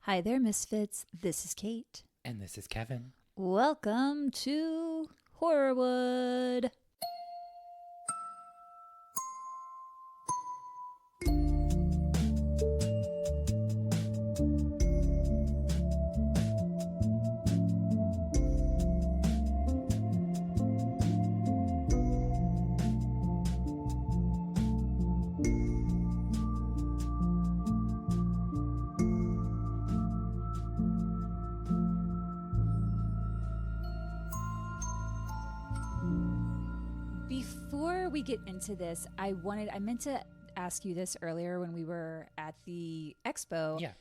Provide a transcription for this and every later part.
Hi there, Misfits. This is Kate. And this is Kevin. Welcome to Horrorwood. Before we get into this, I meant to ask you this earlier when we were at the expo. Yeah.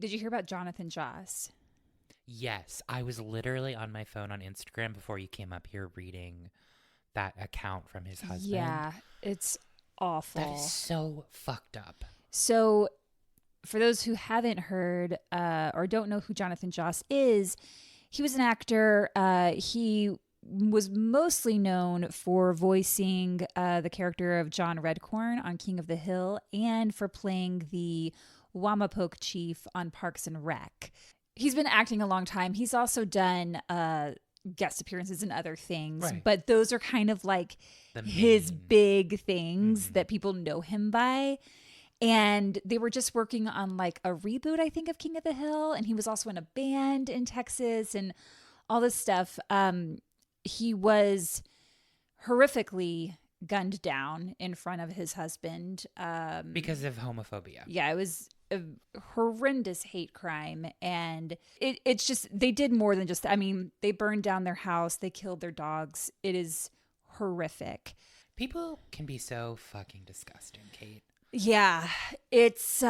Did you hear about Jonathan Joss? Yes, I was literally on my phone on Instagram before you came up here reading that account from his husband. Yeah, it's awful. That is so fucked up. So, for those who haven't heard or don't know who Jonathan Joss is, he was an actor. He was mostly known for voicing the character of John Redcorn on King of the Hill and for playing the Wamapoke chief on Parks and Rec. He's been acting a long time. He's also done guest appearances and other things, Right. but those are kind of like his big things that people know him by. And they were just working on like a reboot, I think, of King of the Hill. And he was also in a band in Texas and all this stuff. He was horrifically gunned down in front of his husband. Because of homophobia. Yeah, it was a horrendous hate crime. And it's just, they did more than just, I mean, they burned down their house. They killed their dogs. It is horrific. People can be so fucking disgusting, Kate. Yeah, it's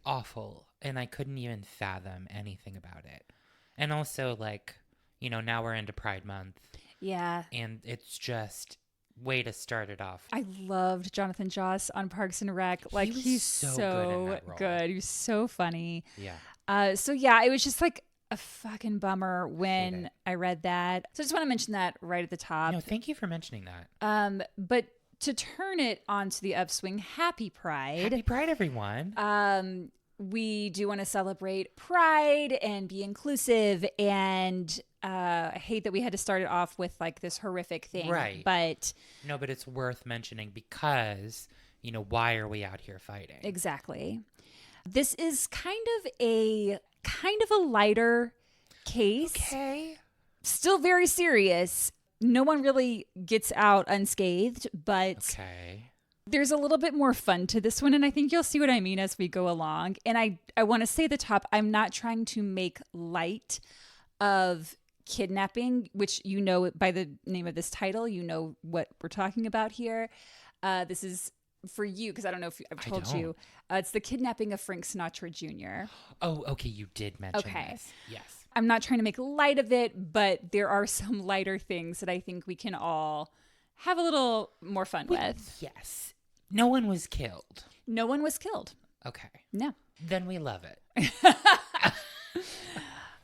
awful. And I couldn't even fathom anything about it. And also, like, you know, now we're into Pride Month. Yeah. And it's just way to start it off. I loved Jonathan Joss on Parks and Rec. Like, he's so good in that role. good. He was so funny. Yeah. So yeah, it was just like a fucking bummer when I read that. So I just want to mention that right at the top. No, thank you for mentioning that. But to turn it onto the upswing, happy Pride. Happy Pride, everyone. We do want to celebrate Pride and be inclusive, and I hate that we had to start it off with like this horrific thing. Right. But it's worth mentioning because, you know, why are we out here fighting? Exactly. This is kind of a lighter case. Okay. Still very serious. No one really gets out unscathed, but there's a little bit more fun to this one, and I think you'll see what I mean as we go along. And I want to say at the top, I'm not trying to make light of kidnapping, which you know by the name of this title, you know what we're talking about here. This is for you, because I don't know if I've told you. It's the kidnapping of Frank Sinatra Jr. Oh, okay, you did mention this. Yes. I'm not trying to make light of it, but there are some lighter things that I think we can all have a little more fun with. Yes. No one was killed. No one was killed. Okay. No. Then we love it.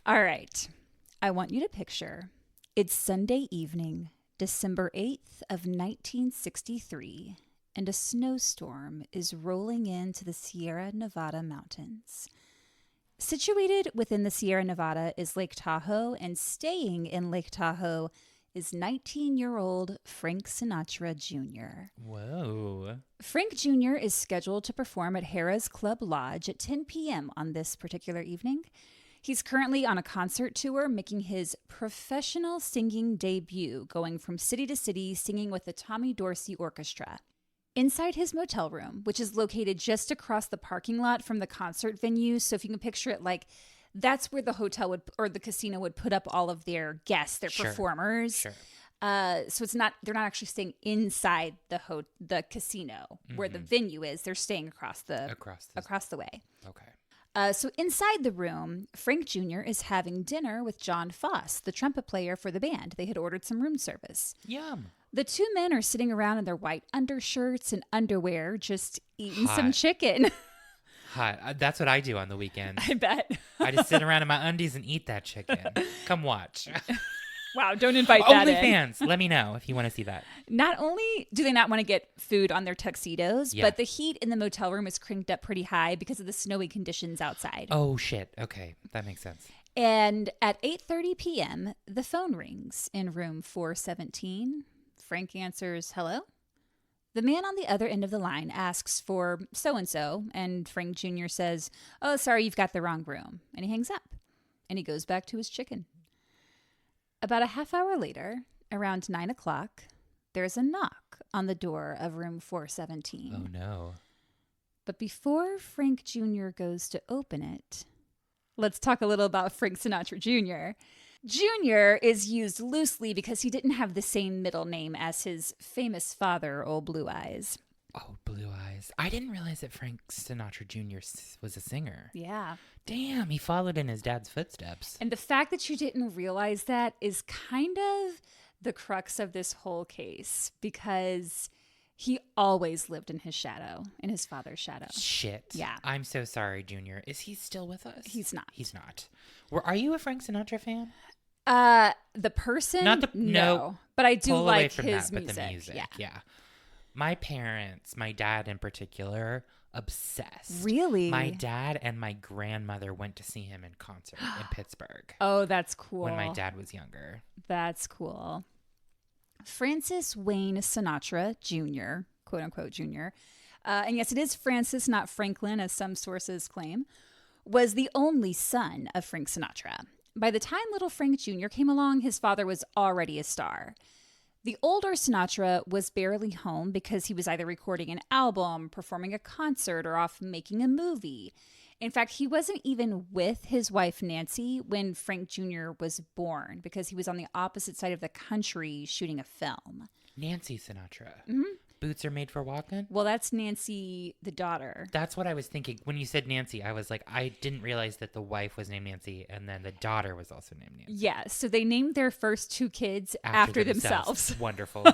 All right. I want you to picture it's Sunday evening, December 8th of 1963, and a snowstorm is rolling into the Sierra Nevada mountains. Situated within the Sierra Nevada is Lake Tahoe, and staying in Lake Tahoe is 19-year-old Frank Sinatra Jr. Whoa. Frank Jr. is scheduled to perform at Harrah's Club Lodge at 10 p.m. on this particular evening. He's currently on a concert tour, making his professional singing debut, going from city to city, singing with the Tommy Dorsey Orchestra. Inside his motel room, which is located just across the parking lot from the concert venue, so if you can picture it like that's where the hotel would or the casino would put up all of their guests, their performers. Sure. So they're not actually staying inside the casino where the venue is. They're staying across the way. Okay. So inside the room, Frank Jr. is having dinner with John Foss, the trumpet player for the band. They had ordered some room service. Yum. The two men are sitting around in their white undershirts and underwear, just eating some chicken. Hot. That's what I do on the weekends. I bet. I just sit around in my undies and eat that chicken. Come watch. Wow, don't invite that in. OnlyFans. Let me know if you want to see that. Not only do they not want to get food on their tuxedos, but the heat in the motel room is cranked up pretty high because of the snowy conditions outside. Oh, shit. Okay, that makes sense. And at 8:30 p.m., the phone rings in room 417. Frank answers, hello? The man on the other end of the line asks for so-and-so, and Frank Jr. says, oh, sorry, you've got the wrong room. And he hangs up, and he goes back to his chicken. About a half hour later, around 9 o'clock, there's a knock on the door of room 417. Oh, no. But before Frank Jr. goes to open it, let's talk a little about Frank Sinatra Jr. Jr. is used loosely because he didn't have the same middle name as his famous father, Old Blue Eyes. Oh, Blue Eyes. I didn't realize that Frank Sinatra Jr. was a singer. Yeah. Damn, he followed in his dad's footsteps. And the fact that you didn't realize that is kind of the crux of this whole case, because he always lived in his shadow, in his father's shadow. Shit. Yeah. I'm so sorry, Junior. Is he still with us? He's not. He's not. Are you a Frank Sinatra fan? The person? Not the no. But I do pull away like from his that, music. But the music. Yeah. My parents, my dad in particular, obsessed. Really? My dad and my grandmother went to see him in concert in Pittsburgh. Oh, that's cool. When my dad was younger. That's cool. Francis Wayne Sinatra Jr., quote unquote Jr., and yes, it is Francis, not Franklin, as some sources claim, was the only son of Frank Sinatra. By the time little Frank Jr. came along, his father was already a star. The older Sinatra was barely home because he was either recording an album, performing a concert, or off making a movie. In fact, he wasn't even with his wife, Nancy, when Frank Jr. was born because he was on the opposite side of the country shooting a film. Nancy Sinatra. Mm-hmm. Boots are made for walking? Well, that's Nancy, the daughter. That's what I was thinking. When you said Nancy, I was like, I didn't realize that the wife was named Nancy and then the daughter was also named Nancy. Yeah, so they named their first two kids after themselves. Wonderful.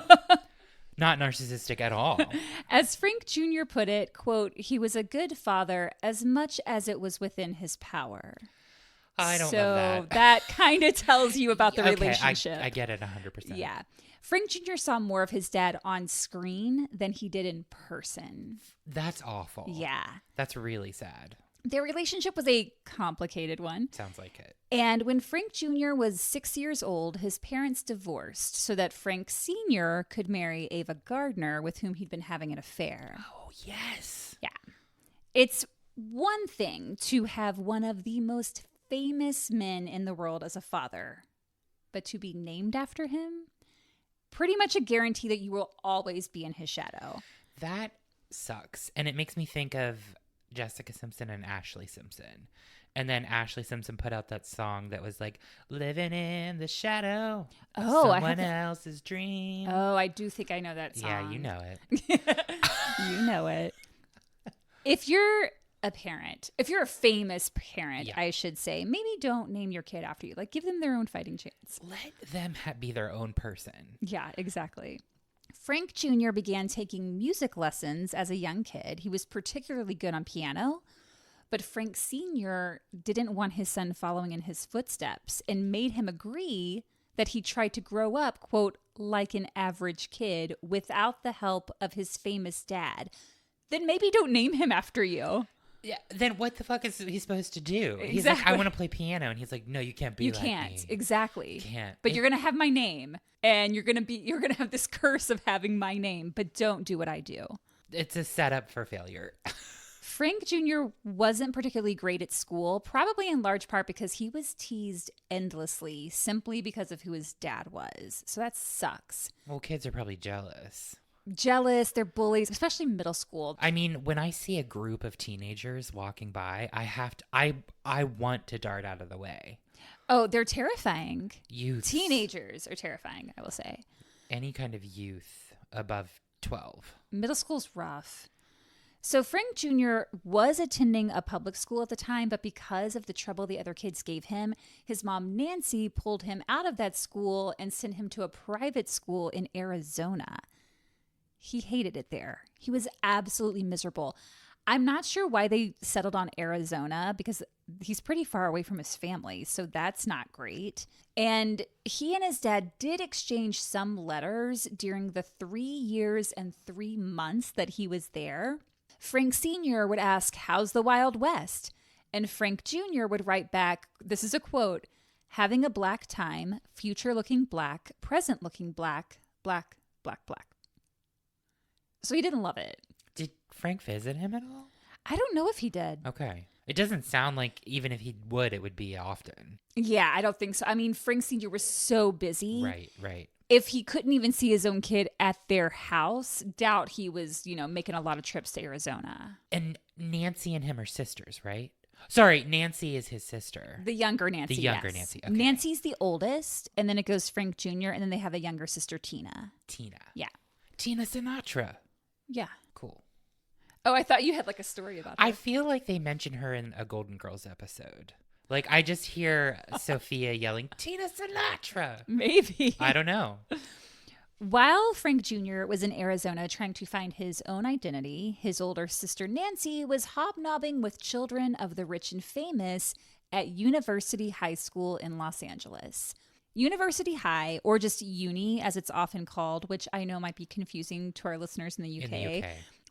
Not narcissistic at all. As Frank Jr. put it, quote, he was a good father as much as it was within his power. I don't love that. So that kind of tells you about the relationship. I get it 100%. Yeah. Frank Jr. saw more of his dad on screen than he did in person. That's awful. Yeah. That's really sad. Their relationship was a complicated one. Sounds like it. And when Frank Jr. was 6 years old, his parents divorced so that Frank Sr. could marry Ava Gardner, with whom he'd been having an affair. Oh, yes. Yeah. It's one thing to have one of the most famous men in the world as a father, but to be named after him, pretty much a guarantee that you will always be in his shadow. That sucks. And it makes me think of Jessica Simpson and Ashley Simpson. And then Ashley Simpson put out that song that was like, living in the shadow of someone else's dream. Oh, I do think I know that song. Yeah, you know it. You know it. If you're a parent, if you're a famous parent, I should say, maybe don't name your kid after you. Like, give them their own fighting chance. Let them be their own person. Yeah, exactly. Frank Jr. began taking music lessons as a young kid. He was particularly good on piano, but Frank Sr. didn't want his son following in his footsteps and made him agree that he tried to grow up, quote, like an average kid without the help of his famous dad. Then maybe don't name him after you. Yeah, then what the fuck is he supposed to do? Exactly. He's like, I want to play piano. And he's like, no, you can't be you like can't. me. Exactly. You can't. But you're going to have my name, and you're going to have this curse of having my name, but don't do what I do. It's a setup for failure. Frank Jr. wasn't particularly great at school, probably in large part because he was teased endlessly simply because of who his dad was. So that sucks. Well, kids are probably jealous. They're bullies, especially middle school. I mean, when I see a group of teenagers walking by, I want to dart out of the way. Oh, they're terrifying. Youth. Teenagers are terrifying, I will say. Any kind of youth above 12. Middle school's rough. So Frank Jr. was attending a public school at the time, but because of the trouble the other kids gave him, his mom, Nancy, pulled him out of that school and sent him to a private school in Arizona. He hated it there. He was absolutely miserable. I'm not sure why they settled on Arizona because he's pretty far away from his family, so that's not great. And he and his dad did exchange some letters during the 3 years and 3 months that he was there. Frank Sr. would ask, "How's the Wild West?" And Frank Jr. would write back, this is a quote, "Having a black time, future looking black, present looking black, black, black, black." So he didn't love it. Did Frank visit him at all? I don't know if he did. Okay. It doesn't sound like even if he would, it would be often. Yeah, I don't think so. I mean, Frank Sr. was so busy. Right. If he couldn't even see his own kid at their house, doubt he was, making a lot of trips to Arizona. And Nancy and him are sisters, right? Sorry, Nancy is his sister. The younger Nancy, yes. Nancy, okay. Nancy's the oldest, and then it goes Frank Jr., and then they have a younger sister, Tina. Yeah. Tina Sinatra. Yeah. Cool. Oh, I thought you had like a story about that. I feel like they mention her in a Golden Girls episode. Like, I just hear Sophia yelling, "Tina Sinatra!" Maybe. I don't know. While Frank Jr. was in Arizona trying to find his own identity, his older sister Nancy was hobnobbing with children of the rich and famous at University High School in Los Angeles. University High, or just Uni as it's often called, which I know might be confusing to our listeners in the UK,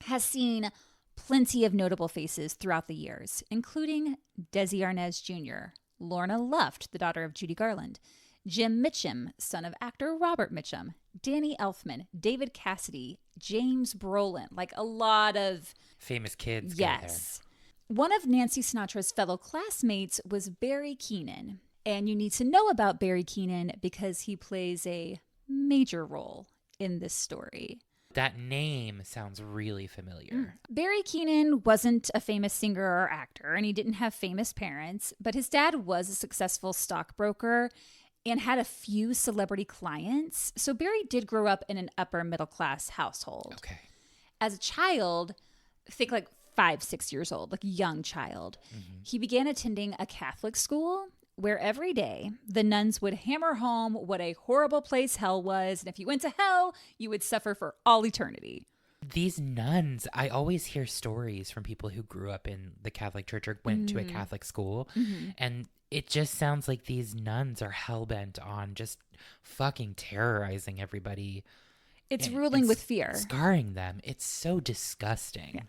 has seen plenty of notable faces throughout the years, including Desi Arnaz Jr., Lorna Luft, the daughter of Judy Garland, Jim Mitchum, son of actor Robert Mitchum, Danny Elfman, David Cassidy, James Brolin, like a lot of famous kids. Yes. One of Nancy Sinatra's fellow classmates was Barry Keenan. And you need to know about Barry Keenan because he plays a major role in this story. That name sounds really familiar. Barry Keenan wasn't a famous singer or actor, and he didn't have famous parents, but his dad was a successful stockbroker and had a few celebrity clients. So Barry did grow up in an upper middle class household. Okay. As a child, think like 5-6 years old, like a young child, he began attending a Catholic school where every day the nuns would hammer home what a horrible place hell was. And if you went to hell, you would suffer for all eternity. These nuns, I always hear stories from people who grew up in the Catholic Church or went to a Catholic school. And it just sounds like these nuns are hell-bent on just fucking terrorizing everybody. It's ruling with fear. Scarring them. It's so disgusting. Yeah.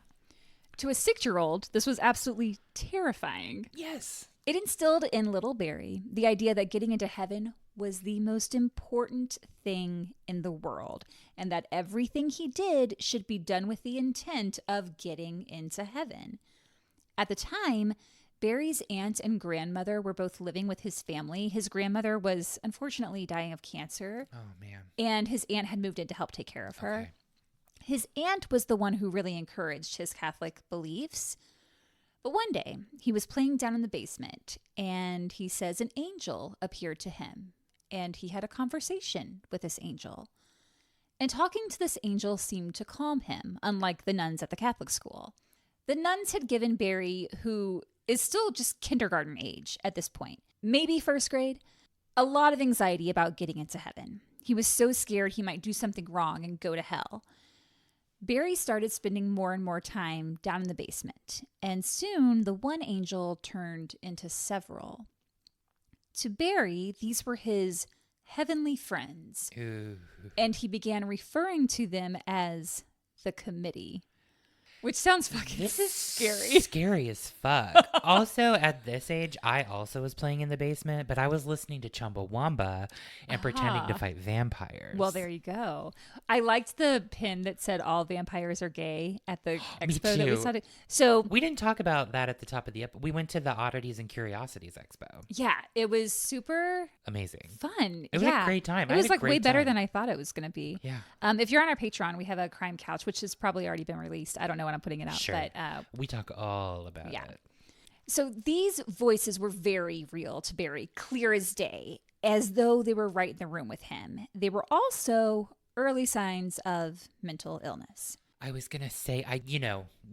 To a 6-year-old, this was absolutely terrifying. Yes. It instilled in little Barry the idea that getting into heaven was the most important thing in the world, and that everything he did should be done with the intent of getting into heaven. At the time, Barry's aunt and grandmother were both living with his family. His grandmother was unfortunately dying of cancer. Oh, man. And his aunt had moved in to help take care of her. Okay. His aunt was the one who really encouraged his Catholic beliefs. But one day, he was playing down in the basement, and he says an angel appeared to him, and he had a conversation with this angel. And talking to this angel seemed to calm him, unlike the nuns at the Catholic school. The nuns had given Barry, who is still just kindergarten age at this point, maybe first grade, a lot of anxiety about getting into heaven. He was so scared he might do something wrong and go to hell. Barry started spending more and more time down in the basement, and soon the one angel turned into several. To Barry, these were his heavenly friends, and he began referring to them as the committee. Which sounds fucking scary. Scary as fuck. Also, at this age, I also was playing in the basement, but I was listening to Chumbawamba and pretending to fight vampires. Well, there you go. I liked the pin that said all vampires are gay at the expo that we saw. So we didn't talk about that at the top of the episode. We went to the Oddities and Curiosities Expo. Yeah, it was super amazing. Fun. It was a great time. It was like way better than I thought it was going to be. Yeah. If you're on our Patreon, we have a crime couch, which has probably already been released. I don't know when I'm putting it out. Sure. But we talk all about it. So these voices were very real to Barry, clear as day, as though they were right in the room with him. They were also early signs of mental illness. I was going to say,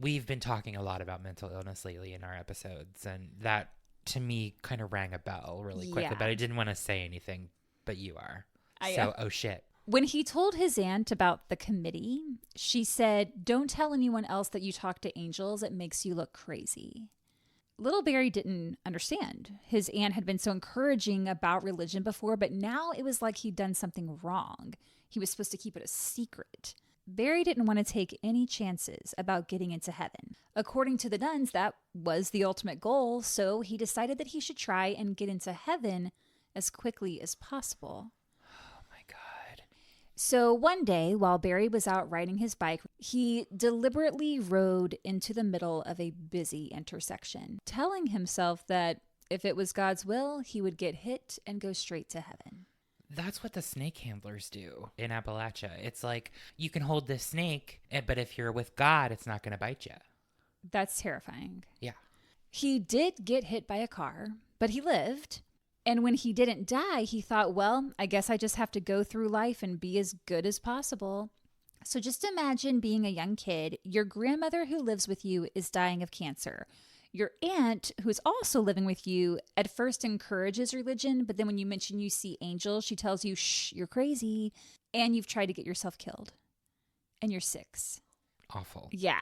we've been talking a lot about mental illness lately in our episodes, and that to me kind of rang a bell really quickly, but I didn't want to say anything, but you are. Oh shit. When he told his aunt about the committee, she said, "Don't tell anyone else that you talk to angels. It makes you look crazy." Little Barry didn't understand. His aunt had been so encouraging about religion before, but now it was like he'd done something wrong. He was supposed to keep it a secret. Barry didn't want to take any chances about getting into heaven. According to the nuns, that was the ultimate goal, so he decided that he should try and get into heaven as quickly as possible. So one day, while Barry was out riding his bike, he deliberately rode into the middle of a busy intersection, telling himself that if it was God's will, he would get hit and go straight to heaven. That's what the snake handlers do in Appalachia. It's like, you can hold this snake, but if you're with God, it's not going to bite you. That's terrifying. Yeah. He did get hit by a car, but he lived. And when he didn't die, he thought, well, I guess I just have to go through life and be as good as possible. So just imagine being a young kid. Your grandmother who lives with you is dying of cancer. Your aunt, who is also living with you, at first encourages religion, but then when you mention you see angels, she tells you, shh, you're crazy. And you've tried to get yourself killed. And you're 6. Awful. Yeah.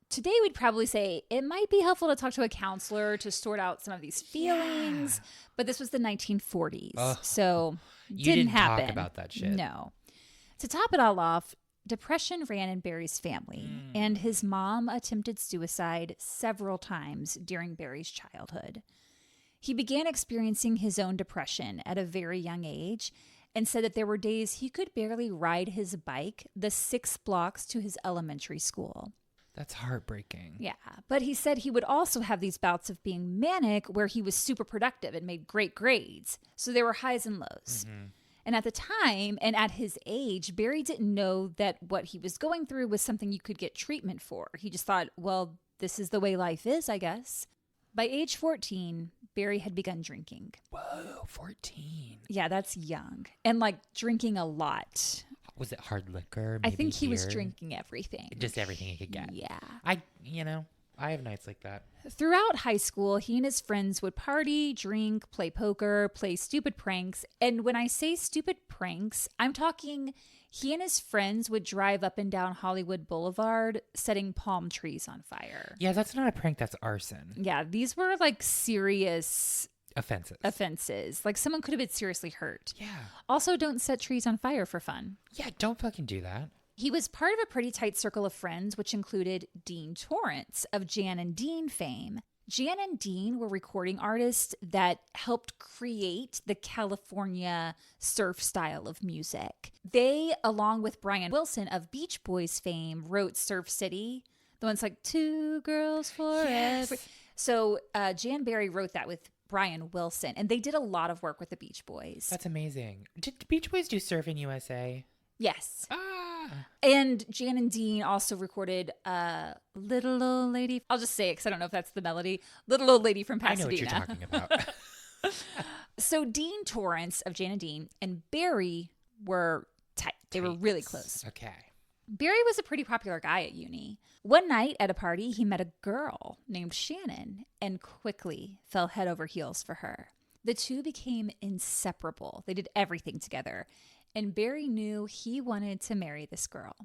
Today, we'd probably say it might be helpful to talk to a counselor to sort out some of these feelings, but this was the 1940s, so didn't happen. Talk about that shit. No. To top it all off, depression ran in Barry's family, and his mom attempted suicide several times during Barry's childhood. He began experiencing his own depression at a very young age and said that there were days he could barely ride his bike the 6 blocks to his elementary school. That's heartbreaking. Yeah, but he said he would also have these bouts of being manic where he was super productive and made great grades. So there were highs and lows. Mm-hmm. And at the time and at his age, Barry didn't know that what he was going through was something you could get treatment for. He just thought, well, this is the way life is, I guess. By age 14, Barry had begun drinking. Whoa, 14. Yeah, that's young. And like drinking a lot. Was it hard liquor? I think he was drinking everything. Just everything he could get. Yeah. I have nights like that. Throughout high school, he and his friends would party, drink, play poker, play stupid pranks. And when I say stupid pranks, I'm talking he and his friends would drive up and down Hollywood Boulevard setting palm trees on fire. Yeah, that's not a prank. That's arson. Yeah, these were like serious offenses. Like someone could have been seriously hurt. Yeah. Also, don't set trees on fire for fun. Yeah, don't fucking do that. He was part of a pretty tight circle of friends, which included Dean Torrance of Jan and Dean fame. Jan and Dean were recording artists that helped create the California surf style of music. They, along with Brian Wilson of Beach Boys fame, wrote Surf City. The one's like, 2 girls forever. Yes. So Jan Barry wrote that with Brian Wilson, and they did a lot of work with the Beach Boys. That's amazing. Did the Beach Boys do Surfing USA? Yes. And Jan and Dean also recorded Little Old Lady. I'll just say it because I don't know if that's the melody. Little Old Lady from Pasadena. I know what you're talking about. So Dean Torrance of Jan and Dean and Barry were tight. They were really close. Okay. Barry was a pretty popular guy at uni. One night at a party, he met a girl named Shannon and quickly fell head over heels for her. The two became inseparable. They did everything together. And Barry knew he wanted to marry this girl.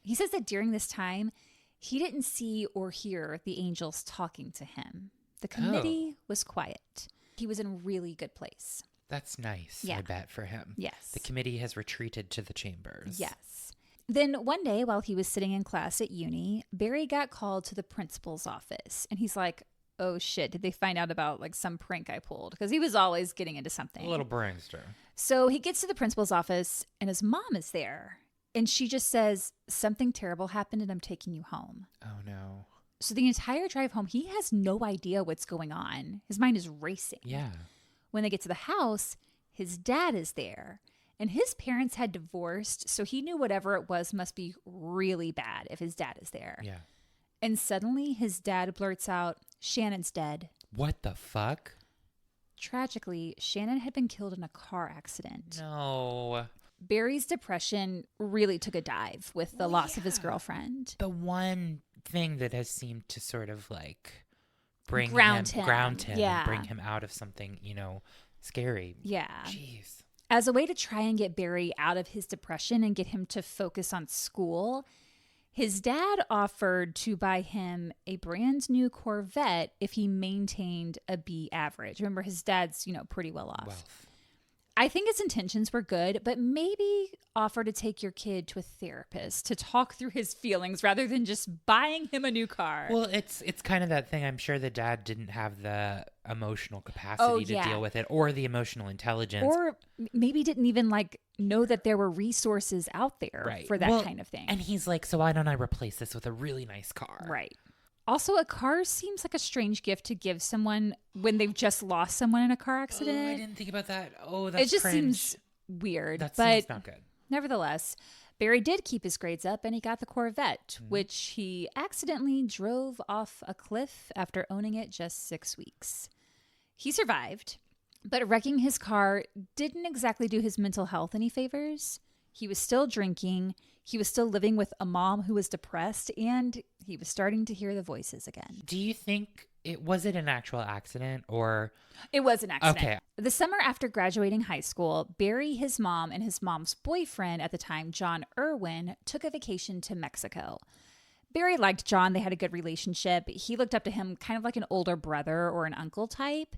He says that during this time, he didn't see or hear the angels talking to him. The committee was quiet. He was in a really good place. That's nice, I bet, for him. Yes. The committee has retreated to the chambers. Yes. Then one day while he was sitting in class at uni, Barry got called to the principal's office. And he's like, oh shit, did they find out about like some prank I pulled? Because he was always getting into something. A little prankster. So he gets to the principal's office and his mom is there. And she just says, something terrible happened and I'm taking you home. Oh no. So the entire drive home, he has no idea what's going on. His mind is racing. Yeah. When they get to the house, his dad is there. And his parents had divorced, so he knew whatever it was must be really bad if his dad is there. Yeah. And suddenly his dad blurts out, Shannon's dead. What the fuck? Tragically, Shannon had been killed in a car accident. No. Barry's depression really took a dive with the loss of his girlfriend. The one thing that has seemed to sort of like ground him yeah. and bring him out of something, scary. Yeah. Jeez. As a way to try and get Barry out of his depression and get him to focus on school, his dad offered to buy him a brand new Corvette if he maintained a B average. Remember, his dad's, pretty well off. Wealth. I think his intentions were good, but maybe offer to take your kid to a therapist to talk through his feelings rather than just buying him a new car. Well, it's kind of that thing. I'm sure the dad didn't have the emotional capacity to deal with it, or the emotional intelligence, or maybe didn't even know that there were resources out there for that kind of thing. And he's like, so why don't I replace this with a really nice car? Right. Also, a car seems like a strange gift to give someone when they've just lost someone in a car accident. Oh, I didn't think about that. Oh, that's It just cringe. seems weird. That but seems not good. Nevertheless, Barry did keep his grades up and he got the Corvette, which he accidentally drove off a cliff after owning it just 6 weeks. He survived, but wrecking his car didn't exactly do his mental health any favors. He was still drinking. He was still living with a mom who was depressed, and he was starting to hear the voices again. Do you think was it an actual accident or? It was an accident. Okay. The summer after graduating high school, Barry, his mom, and his mom's boyfriend at the time, John Irwin, took a vacation to Mexico. Barry liked John. They had a good relationship. He looked up to him kind of like an older brother or an uncle type.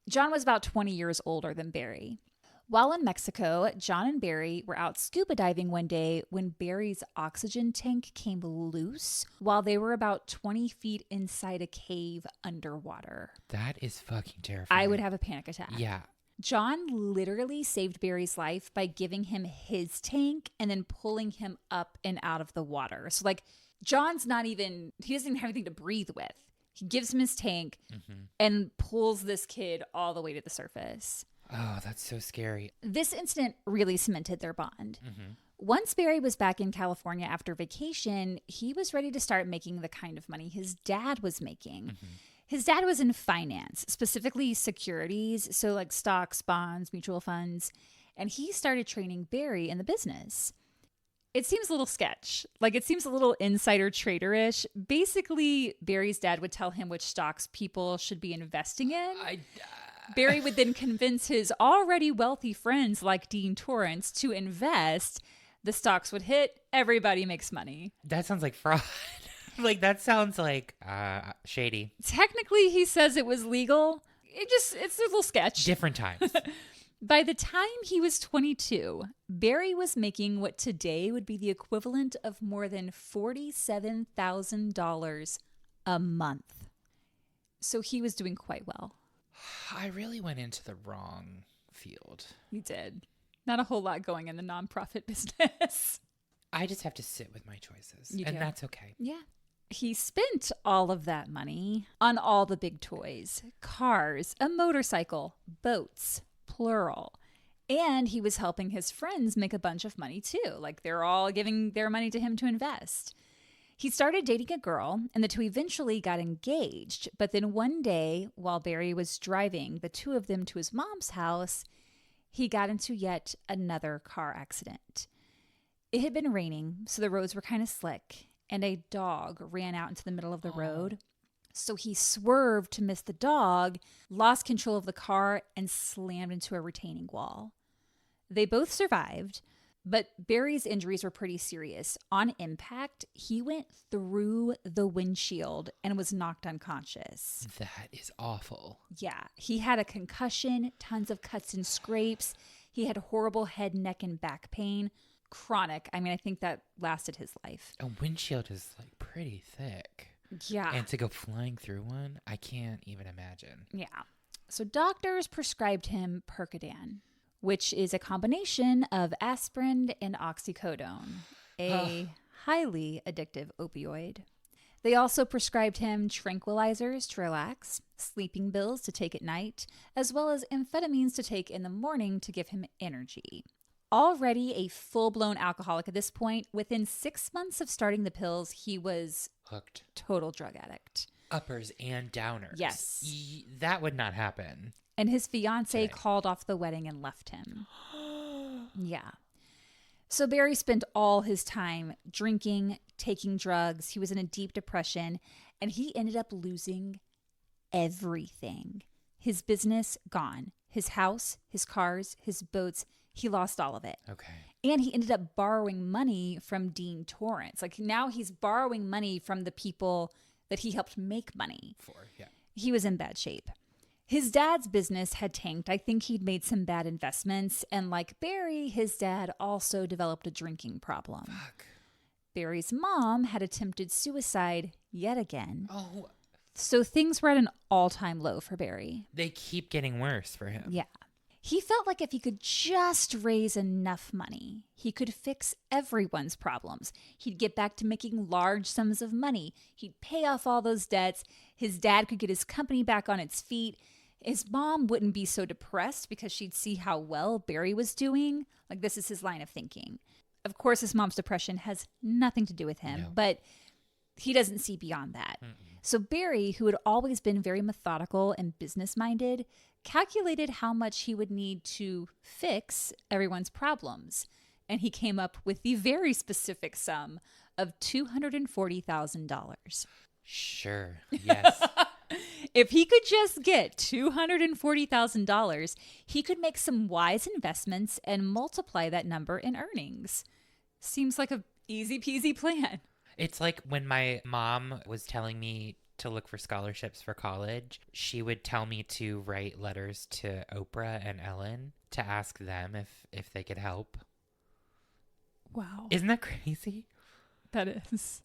John was about 20 years older than Barry. While in Mexico, John and Barry were out scuba diving one day when Barry's oxygen tank came loose while they were about 20 feet inside a cave underwater. That is fucking terrifying. I would have a panic attack. Yeah. John literally saved Barry's life by giving him his tank and then pulling him up and out of the water. So John's he doesn't even have anything to breathe with. He gives him his tank and pulls this kid all the way to the surface. Oh, that's so scary. This incident really cemented their bond. Once Barry was back in California after vacation, he was ready to start making the kind of money his dad was making. His dad was in finance, specifically securities, so stocks, bonds, mutual funds, and he started training Barry in the business. It seems a little sketch. It seems a little insider trader-ish. Basically, Barry's dad would tell him which stocks people should be investing in. Barry would then convince his already wealthy friends like Dean Torrance to invest. The stocks would hit. Everybody makes money. That sounds like fraud. That sounds like shady. Technically, he says it was legal. It's a little sketch. Different times. By the time he was 22, Barry was making what today would be the equivalent of more than $47,000 a month. So he was doing quite well. I really went into the wrong field. You did. Not a whole lot going in the nonprofit business. I just have to sit with my choices. You and do. That's okay. Yeah. He spent all of that money on all the big toys, cars, a motorcycle, boats, plural. And he was helping his friends make a bunch of money too. They're all giving their money to him to invest. He started dating a girl, and the two eventually got engaged. But then one day, while Barry was driving the two of them to his mom's house, he got into yet another car accident. It had been raining, so the roads were kind of slick, and a dog ran out into the middle of the road. So he swerved to miss the dog, lost control of the car, and slammed into a retaining wall. They both survived, but Barry's injuries were pretty serious. On impact, he went through the windshield and was knocked unconscious. That is awful. Yeah. He had a concussion, tons of cuts and scrapes. He had horrible head, neck, and back pain. Chronic. I think that lasted his life. A windshield is pretty thick. Yeah. And to go flying through one, I can't even imagine. Yeah. So doctors prescribed him Percodan, which is a combination of aspirin and oxycodone, a highly addictive opioid. They also prescribed him tranquilizers to relax, sleeping pills to take at night, as well as amphetamines to take in the morning to give him energy. Already a full-blown alcoholic at this point, within 6 months of starting the pills, he was hooked. Total drug addict. Uppers and downers. Yes. That would not happen. And his fiance called off the wedding and left him. Yeah. So Barry spent all his time drinking, taking drugs. He was in a deep depression, and he ended up losing everything. His business, gone. His house, his cars, his boats. He lost all of it. Okay. And he ended up borrowing money from Dean Torrance. Like now he's borrowing money from the people that he helped make money. He was in bad shape. His dad's business had tanked. I think he'd made some bad investments. And like Barry, his dad also developed a drinking problem. Fuck. Barry's mom had attempted suicide yet again. Oh. So things were at an all-time low for Barry. They keep getting worse for him. Yeah. He felt like if he could just raise enough money, he could fix everyone's problems. He'd get back to making large sums of money. He'd pay off all those debts. His dad could get his company back on its feet. His mom wouldn't be so depressed because she'd see how well Barry was doing. Like, this is his line of thinking. Of course, his mom's depression has nothing to do with him, but he doesn't see beyond that. So Barry, who had always been very methodical and business-minded, calculated how much he would need to fix everyone's problems. And he came up with the very specific sum of $240,000. Sure. Yes. If he could just get $240,000, he could make some wise investments and multiply that number in earnings. Seems like a easy peasy plan. It's like when my mom was telling me to look for scholarships for college, she would tell me to write letters to Oprah and Ellen to ask them if they could help. Wow. Isn't that crazy? That is.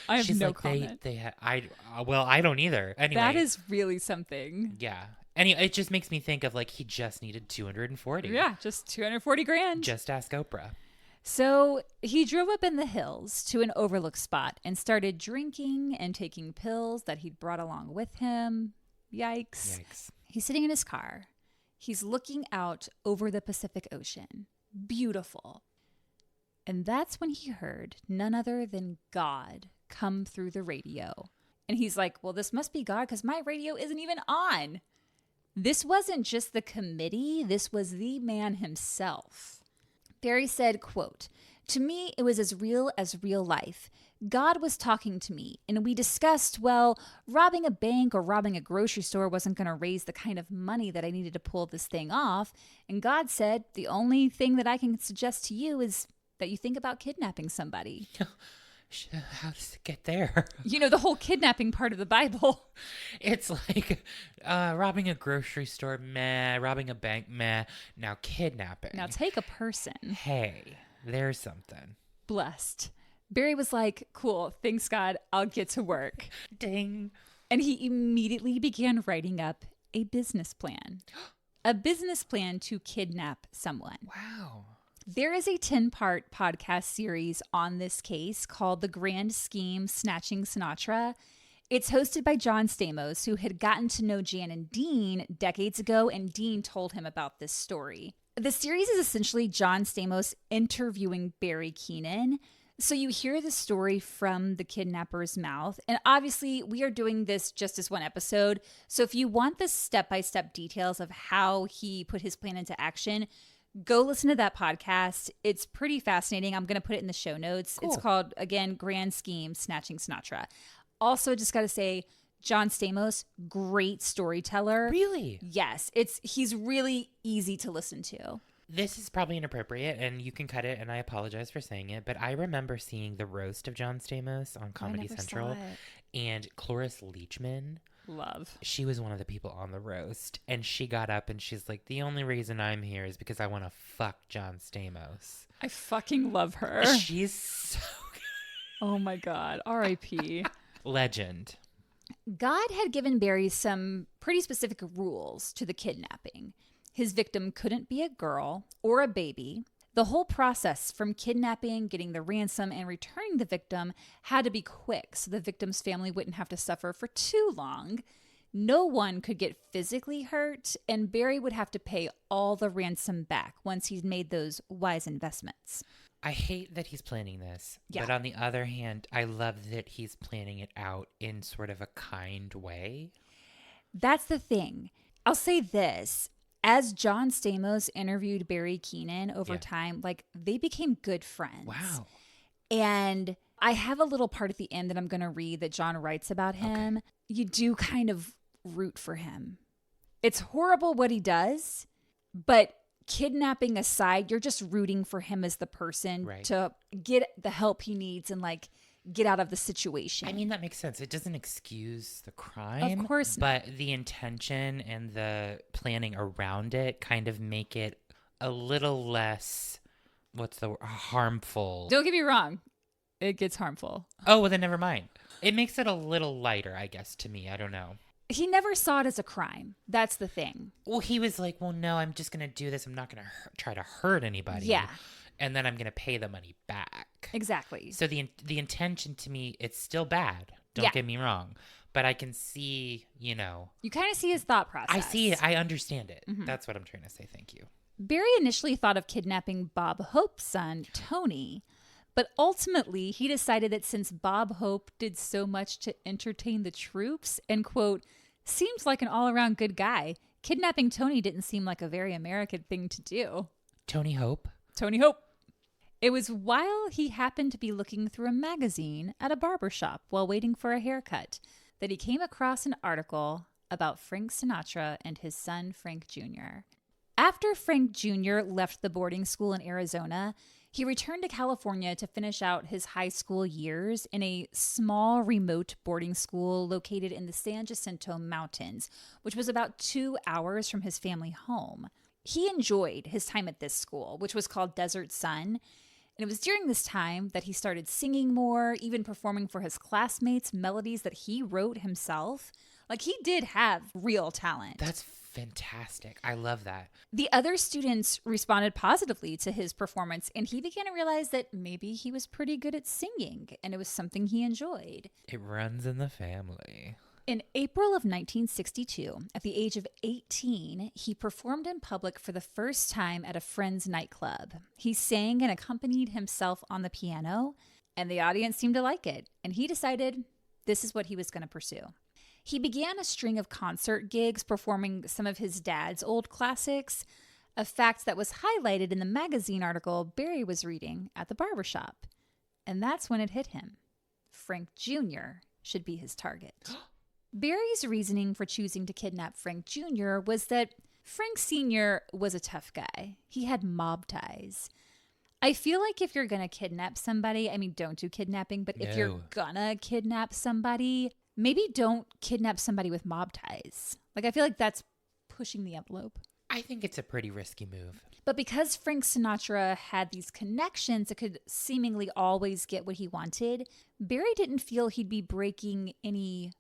I have no comment. I don't either. Anyway, that is really something. Yeah. Anyway, it just makes me think of like he just needed 240. Yeah, just 240 grand. Just ask Oprah. So he drove up in the hills to an overlook spot and started drinking and taking pills that he'd brought along with him. Yikes. He's sitting in his car. He's looking out over the Pacific Ocean. Beautiful. And that's when he heard none other than God come through the radio. And he's like, well, this must be God because my radio isn't even on. This wasn't just the committee. This was the man himself. Barry said, quote, "To me, it was as real life. God was talking to me, and we discussed, well, robbing a bank or robbing a grocery store wasn't going to raise the kind of money that I needed to pull this thing off. And God said, the only thing that I can suggest to you is that you think about kidnapping somebody." How does it get there? You know, the whole kidnapping part of the Bible. It's like robbing a grocery store, meh. Robbing a bank, meh. Now kidnapping. Now take a person. Hey, there's something. Blessed. Barry was like, cool, thanks God, I'll get to work. Ding. And he immediately began writing up a business plan. A business plan to kidnap someone. Wow. There is a 10-part podcast series on this case called The Grand Scheme, Snatching Sinatra. It's hosted by John Stamos, who had gotten to know Jan and Dean decades ago, and Dean told him about this story. The series is essentially John Stamos interviewing Barry Keenan. So you hear the story from the kidnapper's mouth. And obviously, we are doing this just as one episode. So if you want the step-by-step details of how he put his plan into action, go listen to that podcast. It's pretty fascinating. I'm going to put it in the show notes. Cool. It's called, again, Grand Scheme, Snatching Sinatra. Also, just got to say, John Stamos, great storyteller. Really? Yes. He's really easy to listen to. This is probably inappropriate, and you can cut it, and I apologize for saying it, but I remember seeing the roast of John Stamos on Comedy Central, and Cloris Leachman. Love. She was one of the people on the roast, and she got up and she's like, the only reason I'm here is because I want to fuck John Stamos. I fucking love her. She's so good. Oh my God. R.I.P. Legend. God had given Barry some pretty specific rules to the kidnapping. His victim couldn't be a girl or a baby. The whole process from kidnapping, getting the ransom, and returning the victim had to be quick so the victim's family wouldn't have to suffer for too long. No one could get physically hurt, and Barry would have to pay all the ransom back once he'd made those wise investments. I hate that he's planning this, but on the other hand, I love that he's planning it out in sort of a kind way. That's the thing. I'll say this. As John Stamos interviewed Barry Keenan over time, like, they became good friends. Wow. And I have a little part at the end that I'm going to read that John writes about him. Okay. You do kind of root for him. It's horrible what he does, but kidnapping aside, you're just rooting for him as the person to get the help he needs and like get out of the situation. I mean, that makes sense. It doesn't excuse the crime. Of course not. But the intention and the planning around it kind of make it a little less, harmful. Don't get me wrong. It gets harmful. Oh, well, then never mind. It makes it a little lighter, I guess, to me. I don't know. He never saw it as a crime. That's the thing. Well, he was like, well, no, I'm just going to do this. I'm not going to try to hurt anybody. Yeah. And then I'm going to pay the money back. Exactly. So the intention to me, it's still bad. Don't get me wrong. But I can see, You kind of see his thought process. I see it. I understand it. Mm-hmm. That's what I'm trying to say. Thank you. Barry initially thought of kidnapping Bob Hope's son, Tony. But ultimately, he decided that since Bob Hope did so much to entertain the troops and, quote, seems like an all-around good guy, kidnapping Tony didn't seem like a very American thing to do. Tony Hope? Tony Hope. It was while he happened to be looking through a magazine at a barber shop while waiting for a haircut that he came across an article about Frank Sinatra and his son, Frank Jr. After Frank Jr. left the boarding school in Arizona, he returned to California to finish out his high school years in a small remote boarding school located in the San Jacinto Mountains, which was about 2 hours from his family home. He enjoyed his time at this school, which was called Desert Sun, and it was during this time that he started singing more, even performing for his classmates melodies that he wrote himself. Like, he did have real talent. That's fantastic. I love that. The other students responded positively to his performance, and he began to realize that maybe he was pretty good at singing, and it was something he enjoyed. It runs in the family. In April of 1962, at the age of 18, he performed in public for the first time at a friend's nightclub. He sang and accompanied himself on the piano, and the audience seemed to like it, and he decided this is what he was going to pursue. He began a string of concert gigs performing some of his dad's old classics, a fact that was highlighted in the magazine article Barry was reading at the barbershop. And that's when it hit him. Frank Jr. should be his target. Barry's reasoning for choosing to kidnap Frank Jr. was that Frank Sr. was a tough guy. He had mob ties. I feel like if you're going to kidnap somebody, I mean, don't do kidnapping, but if you're gonna kidnap somebody, maybe don't kidnap somebody with mob ties. Like, I feel like that's pushing the envelope. I think it's a pretty risky move. But because Frank Sinatra had these connections that could seemingly always get what he wanted, Barry didn't feel he'd be breaking any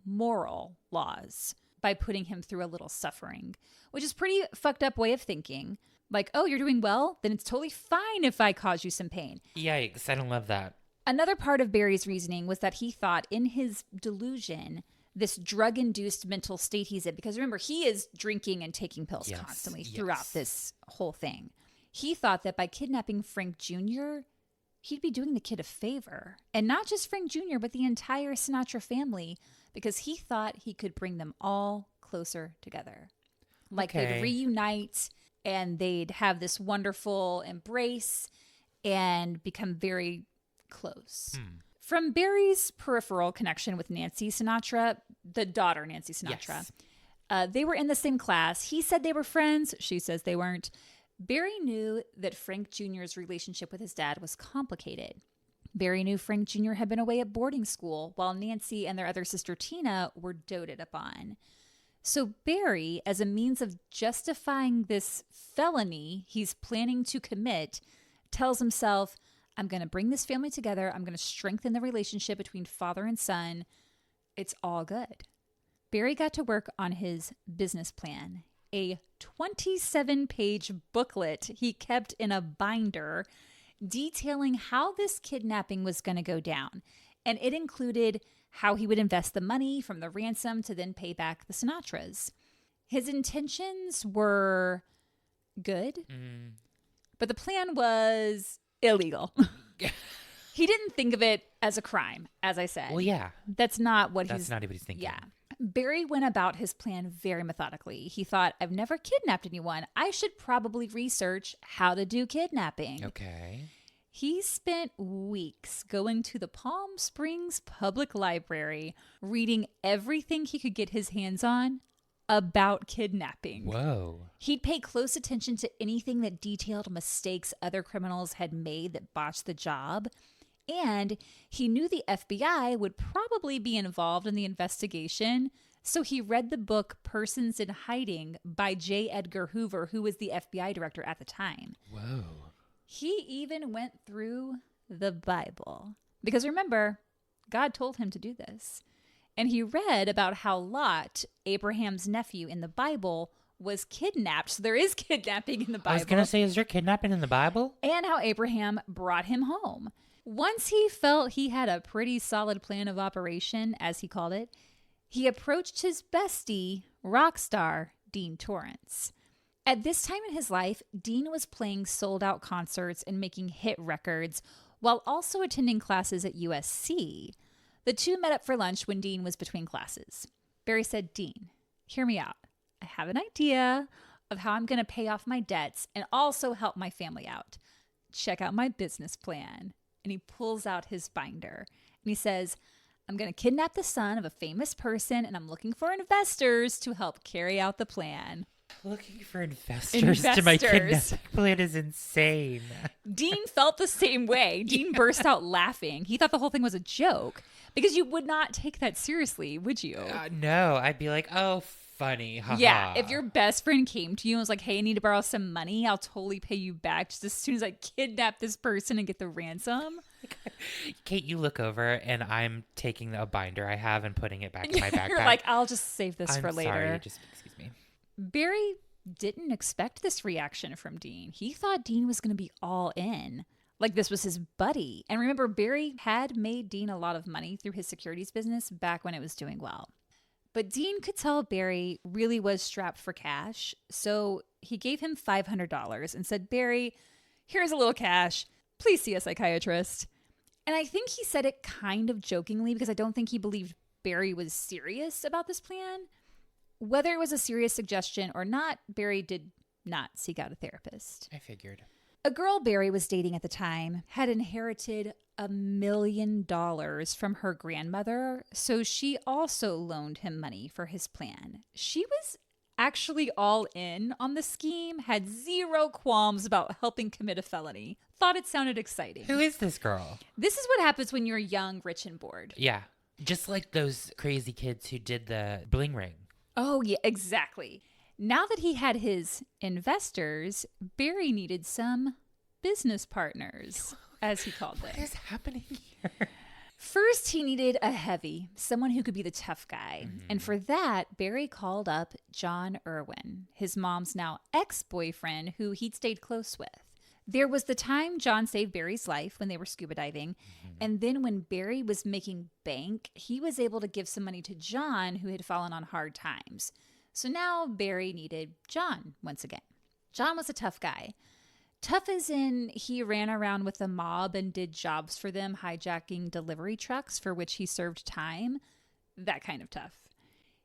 moral laws by putting him through a little suffering, which is pretty fucked up way of thinking. Like, oh, you're doing well? Then it's totally fine if I cause you some pain. Yikes, I don't love that. Another part of Barry's reasoning was that he thought in his delusion, this drug-induced mental state he's in, because remember, he is drinking and taking pills constantly throughout this whole thing. He thought that by kidnapping Frank Jr., he'd be doing the kid a favor. And not just Frank Jr., but the entire Sinatra family, because he thought he could bring them all closer together. Like they'd reunite and they'd have this wonderful embrace and become very close. From Barry's peripheral connection with Nancy Sinatra, the daughter Nancy Sinatra, they were in the same class. He said they were friends. She says they weren't. Barry knew that Frank Jr.'s relationship with his dad was complicated. Barry knew Frank Jr. had been away at boarding school while Nancy and their other sister Tina were doted upon. So Barry, as a means of justifying this felony he's planning to commit, tells himself, I'm going to bring this family together. I'm going to strengthen the relationship between father and son. It's all good. Barry got to work on his business plan, a 27-page booklet he kept in a binder detailing how this kidnapping was going to go down. And it included how he would invest the money from the ransom to then pay back the Sinatras. His intentions were good, but the plan was illegal. He didn't think of it as a crime, as I said. Well, yeah. That's not what That's not what he's thinking. Yeah. Barry went about his plan very methodically. He thought, I've never kidnapped anyone. I should probably research how to do kidnapping. Okay. He spent weeks going to the Palm Springs Public Library, reading everything he could get his hands on about kidnapping. Whoa. He'd pay close attention to anything that detailed mistakes other criminals had made that botched the job. And he knew the FBI would probably be involved in the investigation. So he read the book Persons in Hiding by J. Edgar Hoover, who was the FBI director at the time. Whoa. He even went through the Bible. Because remember, God told him to do this. And he read about how Lot, Abraham's nephew in the Bible, was kidnapped. So there is kidnapping in the Bible. I was going to say, is there kidnapping in the Bible? And how Abraham brought him home. Once he felt he had a pretty solid plan of operation, as he called it, he approached his bestie, rock star Dean Torrance. At this time in his life, Dean was playing sold-out concerts and making hit records while also attending classes at USC. The two met up for lunch when Dean was between classes. Barry said, "Dean, hear me out. I have an idea of how I'm going to pay off my debts and also help my family out. Check out my business plan." And he pulls out his binder and he says, "I'm going to kidnap the son of a famous person and I'm looking for investors to help carry out the plan." Looking for investors to my kidnapping plan is insane. Dean felt the same way. Dean burst out laughing. He thought the whole thing was a joke because you would not take that seriously, would you? No, I'd be like, oh, funny. Ha-ha. Yeah, if your best friend came to you and was like, "Hey, I need to borrow some money. I'll totally pay you back just as soon as I kidnap this person and get the ransom." Kate, you look over and I'm taking a binder I have and putting it back in my backpack. You're like, "I'll just save this for later." Sorry, just excuse me. Barry didn't expect this reaction from Dean. He thought Dean was going to be all in. Like this was his buddy. And remember, Barry had made Dean a lot of money through his securities business back when it was doing well. But Dean could tell Barry really was strapped for cash. So he gave him $500 and said, "Barry, here's a little cash. Please see a psychiatrist." And I think he said it kind of jokingly because I don't think he believed Barry was serious about this plan. Whether it was a serious suggestion or not, Barry did not seek out a therapist. I figured. A girl Barry was dating at the time had inherited $1 million from her grandmother, so she also loaned him money for his plan. She was actually all in on the scheme, had zero qualms about helping commit a felony, thought it sounded exciting. Who is this girl? This is what happens when you're young, rich, and bored. Yeah, just like those crazy kids who did the bling ring. Oh, yeah, exactly. Now that he had his investors, Barry needed some business partners, as he called them. What is happening here? First, he needed a heavy, someone who could be the tough guy. Mm-hmm. And for that, Barry called up John Irwin, his mom's now ex-boyfriend, who he'd stayed close with. There was the time John saved Barry's life when they were scuba diving. Mm-hmm. And then when Barry was making bank, he was able to give some money to John, who had fallen on hard times. So now Barry needed John once again. John was a tough guy. Tough as in he ran around with the mob and did jobs for them, hijacking delivery trucks for which he served time. That kind of tough.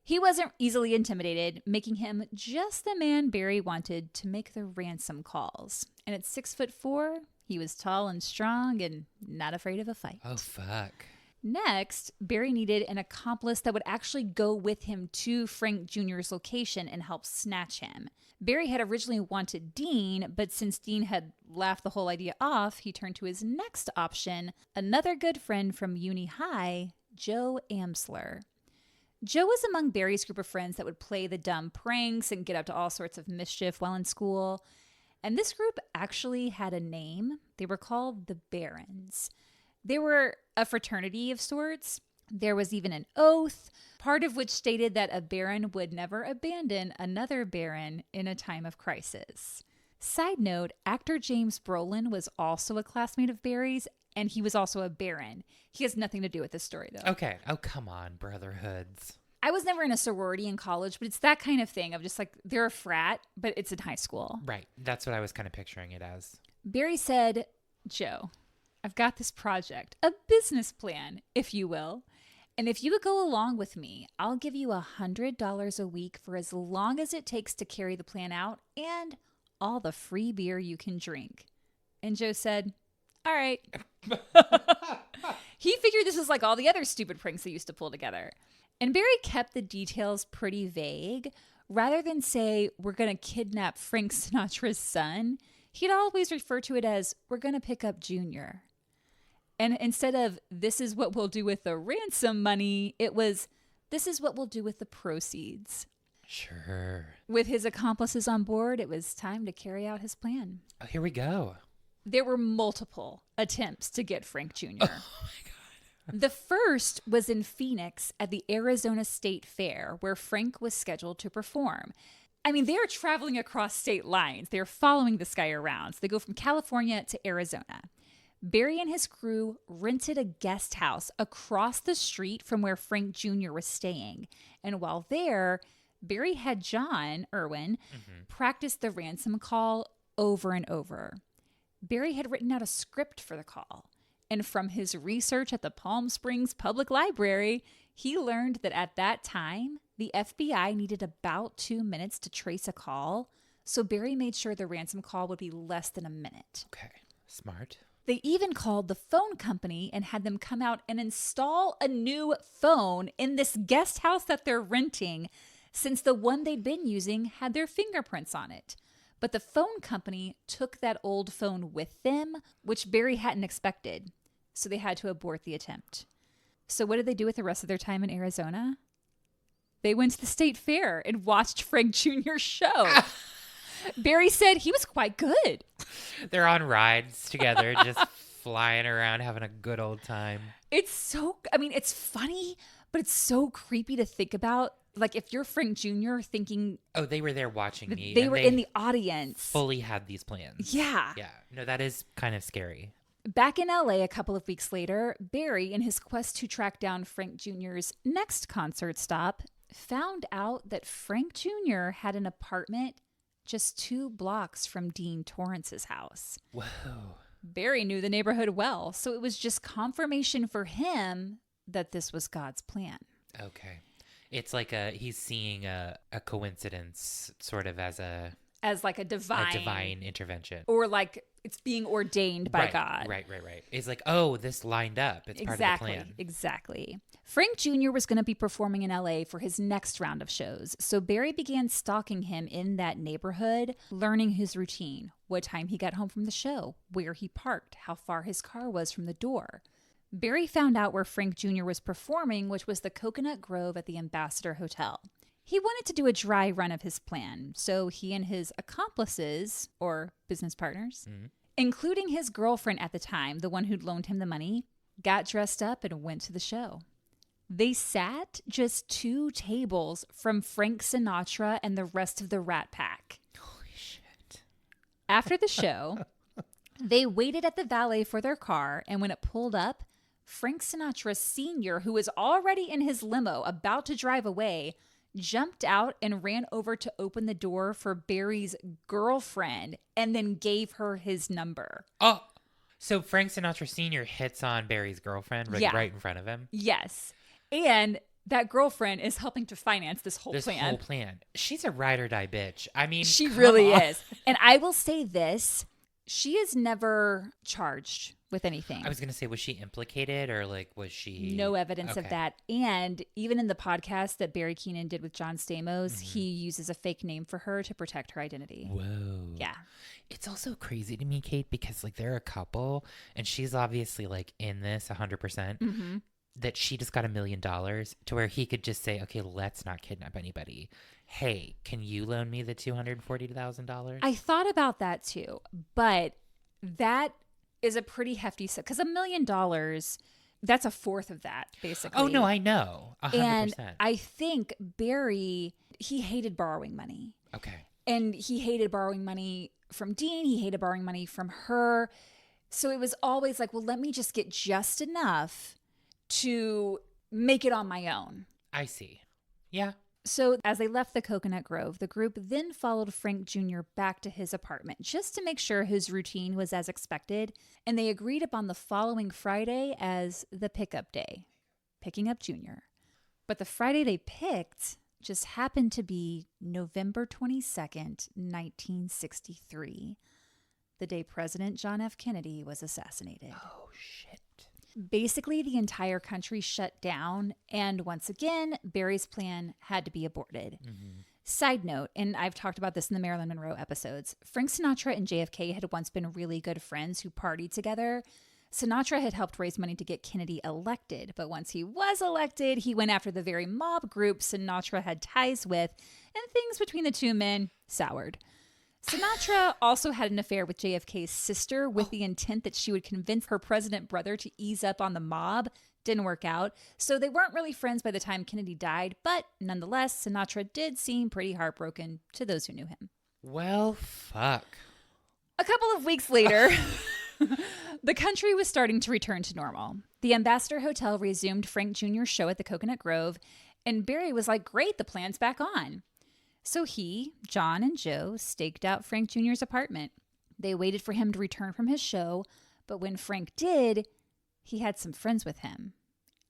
He wasn't easily intimidated, making him just the man Barry wanted to make the ransom calls. And at 6'4", he was tall and strong and not afraid of a fight. Oh, fuck. Next, Barry needed an accomplice that would actually go with him to Frank Jr.'s location and help snatch him. Barry had originally wanted Dean, but since Dean had laughed the whole idea off, he turned to his next option, another good friend from Uni High, Joe Amsler. Joe was among Barry's group of friends that would play the dumb pranks and get up to all sorts of mischief while in school. And this group actually had a name. They were called the Barons. They were a fraternity of sorts. There was even an oath, part of which stated that a baron would never abandon another baron in a time of crisis. Side note, actor James Brolin was also a classmate of Barry's, and he was also a baron. He has nothing to do with this story, though. Okay. Oh, come on, brotherhoods. I was never in a sorority in college, but it's that kind of thing of just like, they're a frat, but it's in high school. Right. That's what I was kind of picturing it as. Barry said, "Joe, I've got this project, a business plan, if you will. And if you would go along with me, I'll give you $100 a week for as long as it takes to carry the plan out and all the free beer you can drink." And Joe said, "All right." He figured this was like all the other stupid pranks they used to pull together. And Barry kept the details pretty vague. Rather than say, we're going to kidnap Frank Sinatra's son, he'd always refer to it as, we're going to pick up Junior. And instead of, this is what we'll do with the ransom money, it was, this is what we'll do with the proceeds. Sure. With his accomplices on board, it was time to carry out his plan. Oh, here we go. There were multiple attempts to get Frank Jr. Oh, my God. The first was in Phoenix at the Arizona State Fair, where Frank was scheduled to perform. I mean, they're traveling across state lines. They're following this guy around. So they go from California to Arizona. Barry and his crew rented a guest house across the street from where Frank Jr. was staying. And while there, Barry had John Irwin practice the ransom call over and over. Barry had written out a script for the call. And from his research at the Palm Springs Public Library, he learned that at that time, the FBI needed about 2 minutes to trace a call. So Barry made sure the ransom call would be less than a minute. Okay, smart. They even called the phone company and had them come out and install a new phone in this guest house that they're renting, since the one they'd been using had their fingerprints on it. But the phone company took that old phone with them, which Barry hadn't expected. So they had to abort the attempt. So what did they do with the rest of their time in Arizona? They went to the state fair and watched Frank Jr.'s show. Barry said he was quite good. They're on rides together, just flying around, having a good old time. It's funny, but it's so creepy to think about. Like, if you're Frank Jr. thinking... Oh, they were there watching me. They were in the audience. Fully had these plans. Yeah. Yeah. No, that is kind of scary. Back in LA a couple of weeks later, Barry, in his quest to track down Frank Jr.'s next concert stop, found out that Frank Jr. had an apartment just 2 blocks from Dean Torrance's house. Whoa. Barry knew the neighborhood well, so it was just confirmation for him that this was God's plan. Okay. It's like he's seeing a coincidence sort of as like a divine intervention. Or like it's being ordained by God. Right. It's like, oh, this lined up. It's part of the plan. Exactly. Frank Jr. was going to be performing in LA for his next round of shows. So Barry began stalking him in that neighborhood, learning his routine, what time he got home from the show, where he parked, how far his car was from the door. Barry found out where Frank Jr. was performing, which was the Coconut Grove at the Ambassador Hotel. He wanted to do a dry run of his plan, so he and his accomplices, or business partners, including his girlfriend at the time, the one who'd loaned him the money, got dressed up and went to the show. They sat just 2 tables from Frank Sinatra and the rest of the Rat Pack. Holy shit. After the show, they waited at the valet for their car, and when it pulled up, Frank Sinatra Sr., who was already in his limo about to drive away, jumped out and ran over to open the door for Barry's girlfriend and then gave her his number. Oh, so Frank Sinatra Sr. hits on Barry's girlfriend right in front of him? Yes. And that girlfriend is helping to finance this whole plan. She's a ride or die bitch. I mean, she really is. And I will say this. She is never charged with anything. I was going to say, was she implicated or like was she? No evidence of that. And even in the podcast that Barry Keenan did with John Stamos, he uses a fake name for her to protect her identity. Whoa. Yeah. It's also crazy to me, Kate, because like they're a couple and she's obviously like in this 100%. That she just got $1 million to where he could just say, okay, let's not kidnap anybody. Hey, can you loan me the $240,000? I thought about that too, but that is a pretty hefty set because $1 million, that's a fourth of that, basically. Oh, no, I know. 100%. And I think Barry, he hated borrowing money. Okay. And he hated borrowing money from Dean. He hated borrowing money from her. So it was always like, well, let me just get just enough to make it on my own. I see. Yeah. So as they left the Coconut Grove, the group then followed Frank Jr. back to his apartment just to make sure his routine was as expected. And they agreed upon the following Friday as the pickup day, picking up Jr. But the Friday they picked just happened to be November 22nd, 1963, the day President John F. Kennedy was assassinated. Oh, shit. Basically, the entire country shut down, and once again, Barry's plan had to be aborted. Mm-hmm. Side note, and I've talked about this in the Marilyn Monroe episodes, Frank Sinatra and JFK had once been really good friends who partied together. Sinatra had helped raise money to get Kennedy elected, but once he was elected, he went after the very mob group Sinatra had ties with, and things between the two men soured. Sinatra also had an affair with JFK's sister with the intent that she would convince her president brother to ease up on the mob. Didn't work out, so they weren't really friends by the time Kennedy died, but nonetheless, Sinatra did seem pretty heartbroken to those who knew him. Well, fuck. A couple of weeks later... The country was starting to return to normal. The Ambassador Hotel resumed Frank Jr.'s show at the Coconut Grove, and Barry was like, great, the plan's back on. So he, John, and Joe staked out Frank Jr.'s apartment. They waited for him to return from his show, but when Frank did, he had some friends with him,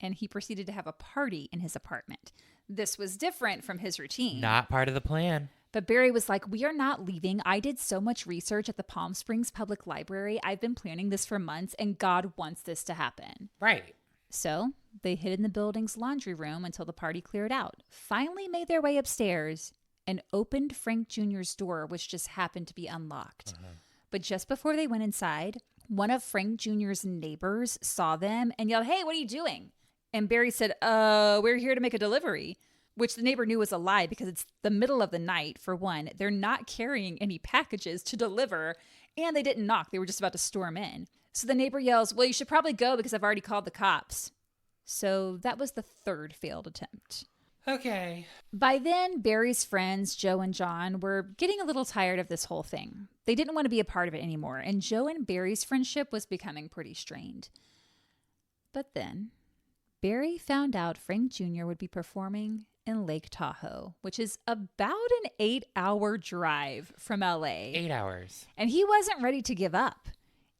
and he proceeded to have a party in his apartment. This was different from his routine. Not part of the plan. But Barry was like, we are not leaving. I did so much research at the Palm Springs Public Library. I've been planning this for months, and God wants this to happen. Right. So they hid in the building's laundry room until the party cleared out, finally made their way upstairs, and opened Frank Jr.'s door, which just happened to be unlocked. Uh-huh. But just before they went inside, one of Frank Jr.'s neighbors saw them and yelled, hey, what are you doing? And Barry said, we're here to make a delivery. Which the neighbor knew was a lie because it's the middle of the night, for one. They're not carrying any packages to deliver, and they didn't knock. They were just about to storm in. So the neighbor yells, well, you should probably go because I've already called the cops. So that was the third failed attempt. Okay. By then, Barry's friends, Joe and John, were getting a little tired of this whole thing. They didn't want to be a part of it anymore, and Joe and Barry's friendship was becoming pretty strained. But then, Barry found out Frank Jr. would be performing in Lake Tahoe, which is about an 8-hour drive from LA. 8 hours. And he wasn't ready to give up.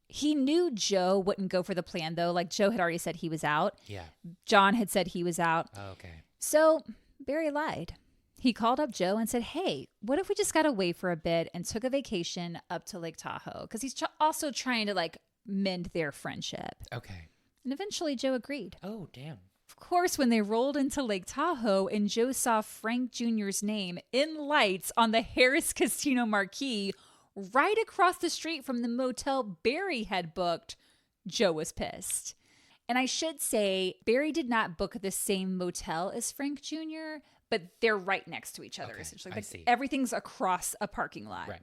He knew Joe wouldn't go for the plan, though. Like, Joe had already said he was out. Yeah. John had said he was out. Oh, okay. So Barry lied. He called up Joe and said, hey, what if we just got away for a bit and took a vacation up to Lake Tahoe? Because he's also trying to, like, mend their friendship. Okay. And eventually Joe agreed. Oh, damn. Of course, when they rolled into Lake Tahoe and Joe saw Frank Jr.'s name in lights on the Harris Casino marquee right across the street from the motel Barry had booked, Joe was pissed. And I should say, Barry did not book the same motel as Frank Jr., but they're right next to each other, okay, essentially. I see. Everything's across a parking lot. Right.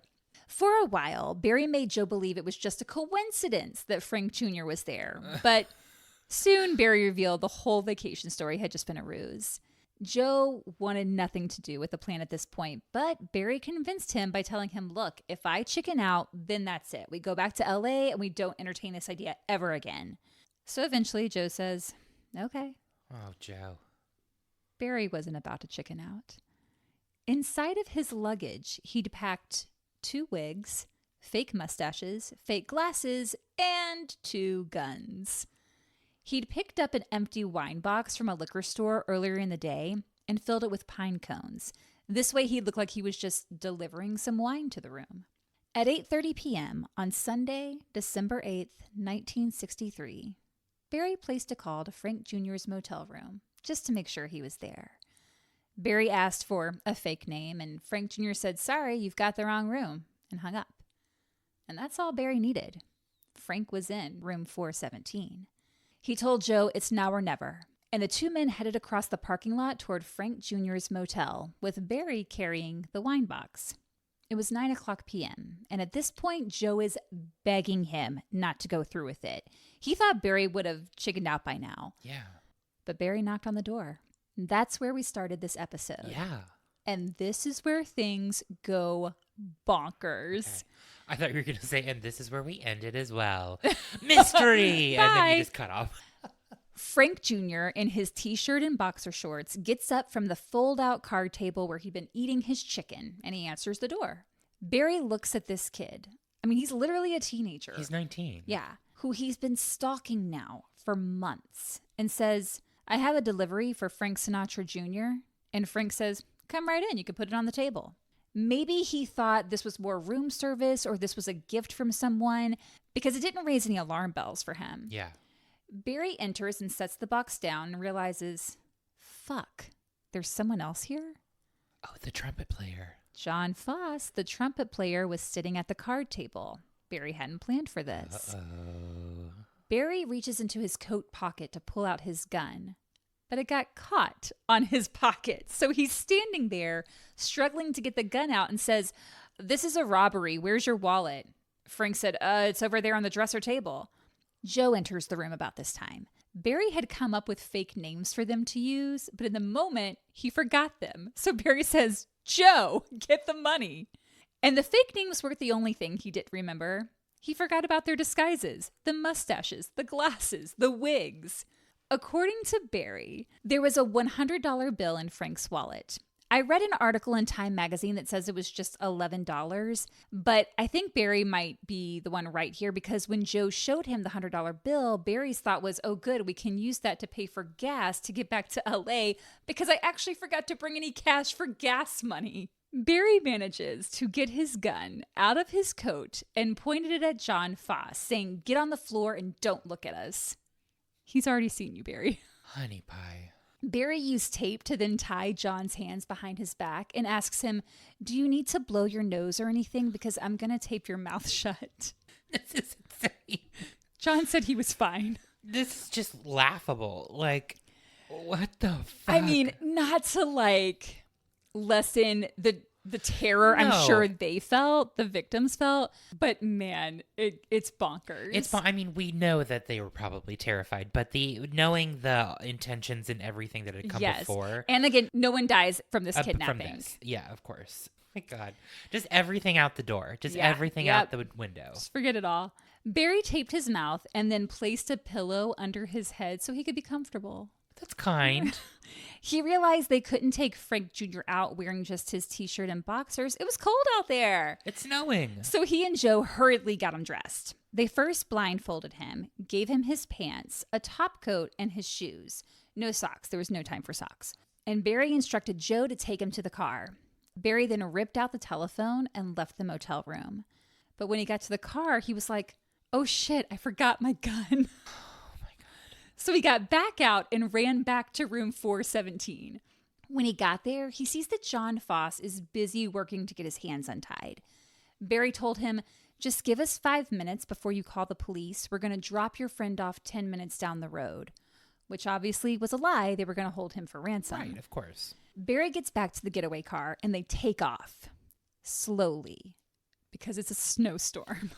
For a while, Barry made Joe believe it was just a coincidence that Frank Jr. was there, but... Soon, Barry revealed the whole vacation story had just been a ruse. Joe wanted nothing to do with the plan at this point, but Barry convinced him by telling him, look, if I chicken out, then that's it. We go back to LA and we don't entertain this idea ever again. So eventually, Joe says, okay. Oh, Joe. Barry wasn't about to chicken out. Inside of his luggage, he'd packed 2 wigs, fake mustaches, fake glasses, and 2 guns. He'd picked up an empty wine box from a liquor store earlier in the day and filled it with pine cones. This way he'd look like he was just delivering some wine to the room. At 8:30 p.m. on Sunday, December 8th, 1963, Barry placed a call to Frank Jr.'s motel room just to make sure he was there. Barry asked for a fake name, and Frank Jr. said, sorry, you've got the wrong room, and hung up. And that's all Barry needed. Frank was in room 417. He told Joe it's now or never, and the 2 men headed across the parking lot toward Frank Jr.'s motel, with Barry carrying the wine box. It was 9:00 p.m., and at this point, Joe is begging him not to go through with it. He thought Barry would have chickened out by now. Yeah. But Barry knocked on the door. That's where we started this episode. Yeah. And this is where things go bonkers. Okay. I thought you were going to say, and this is where we ended as well. Mystery! And then you just cut off. Frank Jr., in his t-shirt and boxer shorts, gets up from the fold-out card table where he'd been eating his chicken, and he answers the door. Barry looks at this kid. I mean, he's literally a teenager. He's 19. Yeah. Who he's been stalking now for months, and says, I have a delivery for Frank Sinatra Jr. And Frank says, come right in. You can put it on the table. Maybe he thought this was more room service or this was a gift from someone because it didn't raise any alarm bells for him. Yeah. Barry enters and sets the box down and realizes, fuck, there's someone else here? Oh, the trumpet player. John Foss, the trumpet player, was sitting at the card table. Barry hadn't planned for this. Uh-oh. Barry reaches into his coat pocket to pull out his gun, but it got caught on his pocket. So he's standing there, struggling to get the gun out and says, "This is a robbery. Where's your wallet?" Frank said, "It's over there on the dresser table." Joe enters the room about this time. Barry had come up with fake names for them to use, but in the moment, he forgot them. So Barry says, "Joe, get the money." And the fake names weren't the only thing he didn't remember. He forgot about their disguises, the mustaches, the glasses, the wigs. According to Barry, there was a $100 bill in Frank's wallet. I read an article in Time magazine that says it was just $11, but I think Barry might be the one right here because when Joe showed him the $100 bill, Barry's thought was, oh good, we can use that to pay for gas to get back to LA because I actually forgot to bring any cash for gas money. Barry manages to get his gun out of his coat and pointed it at John Foss, saying, "Get on the floor and don't look at us." He's already seen you, Barry. Honey pie. Barry used tape to then tie John's hands behind his back and asks him, "Do you need to blow your nose or anything? Because I'm going to tape your mouth shut." This is insane. John said he was fine. This is just laughable. Like, what the fuck? I mean, not to lessen the terror I'm sure they felt, the victims felt, but man, it's bonkers. I mean, we know that they were probably terrified, but knowing the intentions and everything that had come before. And again, no one dies from this kidnapping. From this. Yeah, of course. My God. Just everything out the door. Just everything out the window. Just forget it all. Barry taped his mouth and then placed a pillow under his head so he could be comfortable. That's kind. He realized they couldn't take Frank Jr. out wearing just his t-shirt and boxers. It was cold out there. It's snowing. So he and Joe hurriedly got him dressed. They first blindfolded him, gave him his pants, a top coat, and his shoes. No socks. There was no time for socks. And Barry instructed Joe to take him to the car. Barry then ripped out the telephone and left the motel room. But when he got to the car, he was like, "Oh shit, I forgot my gun." So he got back out and ran back to room 417. When he got there, he sees that John Foss is busy working to get his hands untied. Barry told him, "Just give us 5 minutes before you call the police. We're going to drop your friend off 10 minutes down the road," which obviously was a lie. They were going to hold him for ransom. Right, of course. Barry gets back to the getaway car and they take off slowly because it's a snowstorm.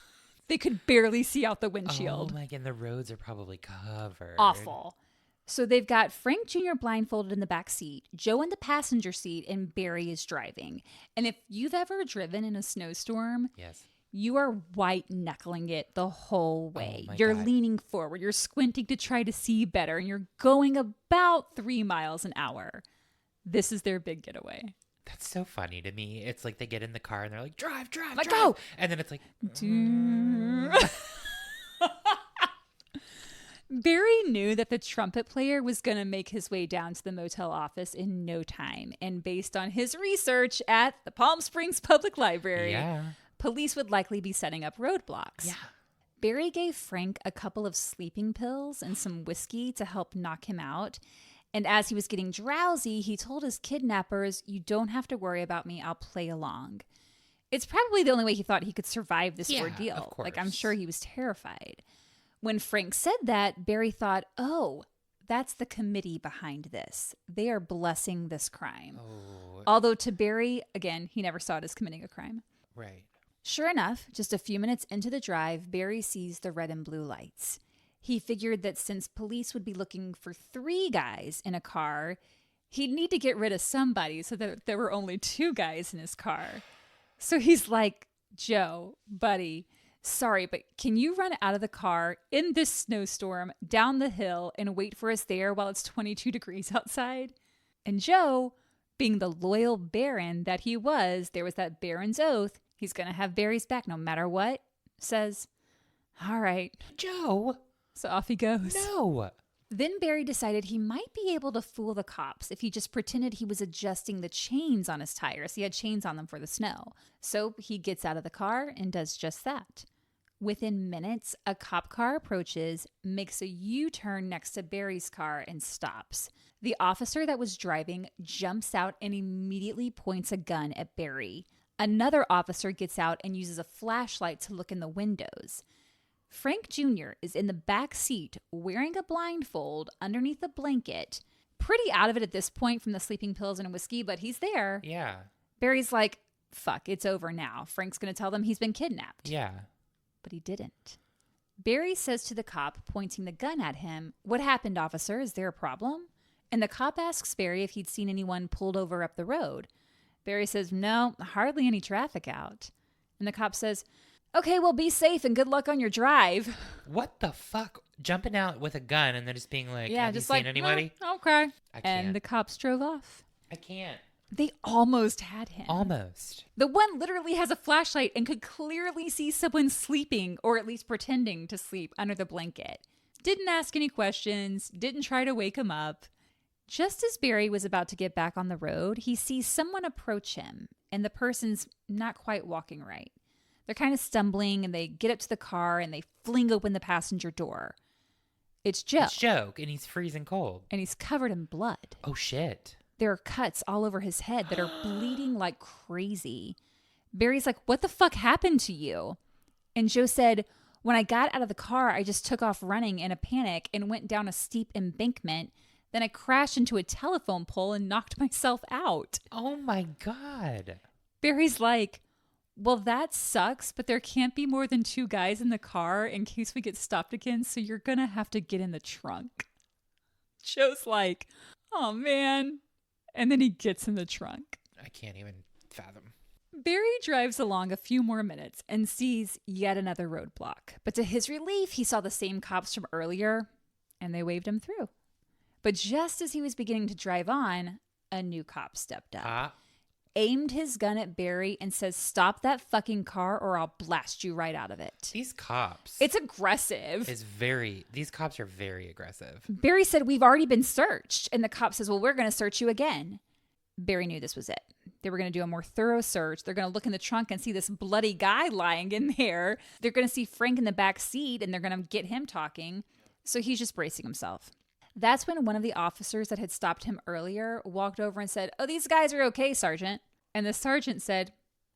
They could barely see out the windshield. Oh my God, the roads are probably covered. Awful. So they've got Frank Jr. blindfolded in the back seat, Joe in the passenger seat, and Barry is driving. And if you've ever driven in a snowstorm, yes, you are white-knuckling it the whole way. Oh You're God. leaning forward. You're squinting to try to see better, and you're going about 3 miles an hour. This is their big getaway. That's so funny to me. It's like they get in the car and they're like, drive, Like, drive. go! And then it's like, Barry knew that the trumpet player was going to make his way down to the motel office in no time. And based on his research at the Palm Springs Public Library, police would likely be setting up roadblocks. Yeah. Barry gave Frank a couple of sleeping pills and some whiskey to help knock him out. And as he was getting drowsy, he told his kidnappers, "You don't have to worry about me. I'll play along." It's probably the only way he thought he could survive this ordeal. Of course. Like, I'm sure he was terrified. When Frank said that, Barry thought, oh, that's the committee behind this. They are blessing this crime. Oh. Although to Barry, again, he never saw it as committing a crime. Right. Sure enough, just a few minutes into the drive, Barry sees the red and blue lights. He figured that since police would be looking for 3 guys in a car, he'd need to get rid of somebody so that there were only 2 guys in his car. So he's like, "Joe, buddy, sorry, but can you run out of the car in this snowstorm down the hill and wait for us there while it's 22 degrees outside?" And Joe, being the loyal Baron that he was, there was that Baron's oath, he's going to have Barry's back no matter what, says, "All right." Joe. So off he goes. No. Then Barry decided he might be able to fool the cops if he just pretended he was adjusting the chains on his tires. He had chains on them for the snow. So he gets out of the car and does just that. Within minutes, a cop car approaches, makes a U-turn next to Barry's car, and stops. The officer that was driving jumps out and immediately points a gun at Barry. Another officer gets out and uses a flashlight to look in the windows. Frank Jr. is in the back seat wearing a blindfold underneath a blanket. Pretty out of it at this point from the sleeping pills and whiskey, but he's there. Yeah. Barry's like, fuck, it's over now. Frank's going to tell them he's been kidnapped. Yeah. But he didn't. Barry says to the cop, pointing the gun at him, "What happened, officer? Is there a problem?" And the cop asks Barry if he'd seen anyone pulled over up the road. Barry says, "No, hardly any traffic out." And the cop says, "Okay, well, be safe and good luck on your drive." What the fuck? Jumping out with a gun and then just being like, yeah, have just you seen like, anybody? "Oh, okay." I can't. And the cops drove off. I can't. They almost had him. Almost. The one literally has a flashlight and could clearly see someone sleeping, or at least pretending to sleep, under the blanket. Didn't ask any questions, didn't try to wake him up. Just as Barry was about to get back on the road, he sees someone approach him, and the person's not quite walking right. They're kind of stumbling, and they get up to the car, and they fling open the passenger door. It's Joe. It's Joe, and he's freezing cold. And he's covered in blood. Oh, shit. There are cuts all over his head that are bleeding like crazy. Barry's like, "What the fuck happened to you?" And Joe said, "When I got out of the car, I just took off running in a panic and went down a steep embankment. Then I crashed into a telephone pole and knocked myself out." Oh, my God. Barry's like, "Well, that sucks, but there can't be more than 2 guys in the car in case we get stopped again, so you're going to have to get in the trunk." Joe's like, "Oh, man." And then he gets in the trunk. I can't even fathom. Barry drives along a few more minutes and sees yet another roadblock. But to his relief, he saw the same cops from earlier, and they waved him through. But just as he was beginning to drive on, a new cop stepped up, aimed his gun at Barry, and says, "Stop that fucking car or I'll blast you right out of it." These cops. It's aggressive. These cops are very aggressive. Barry said, "We've already been searched." And the cop says, "Well, we're going to search you again." Barry knew this was it. They were going to do a more thorough search. They're going to look in the trunk and see this bloody guy lying in there. They're going to see Frank in the back seat, and they're going to get him talking. So he's just bracing himself. That's when one of the officers that had stopped him earlier walked over and said, "Oh, these guys are okay, Sergeant." And the sergeant said,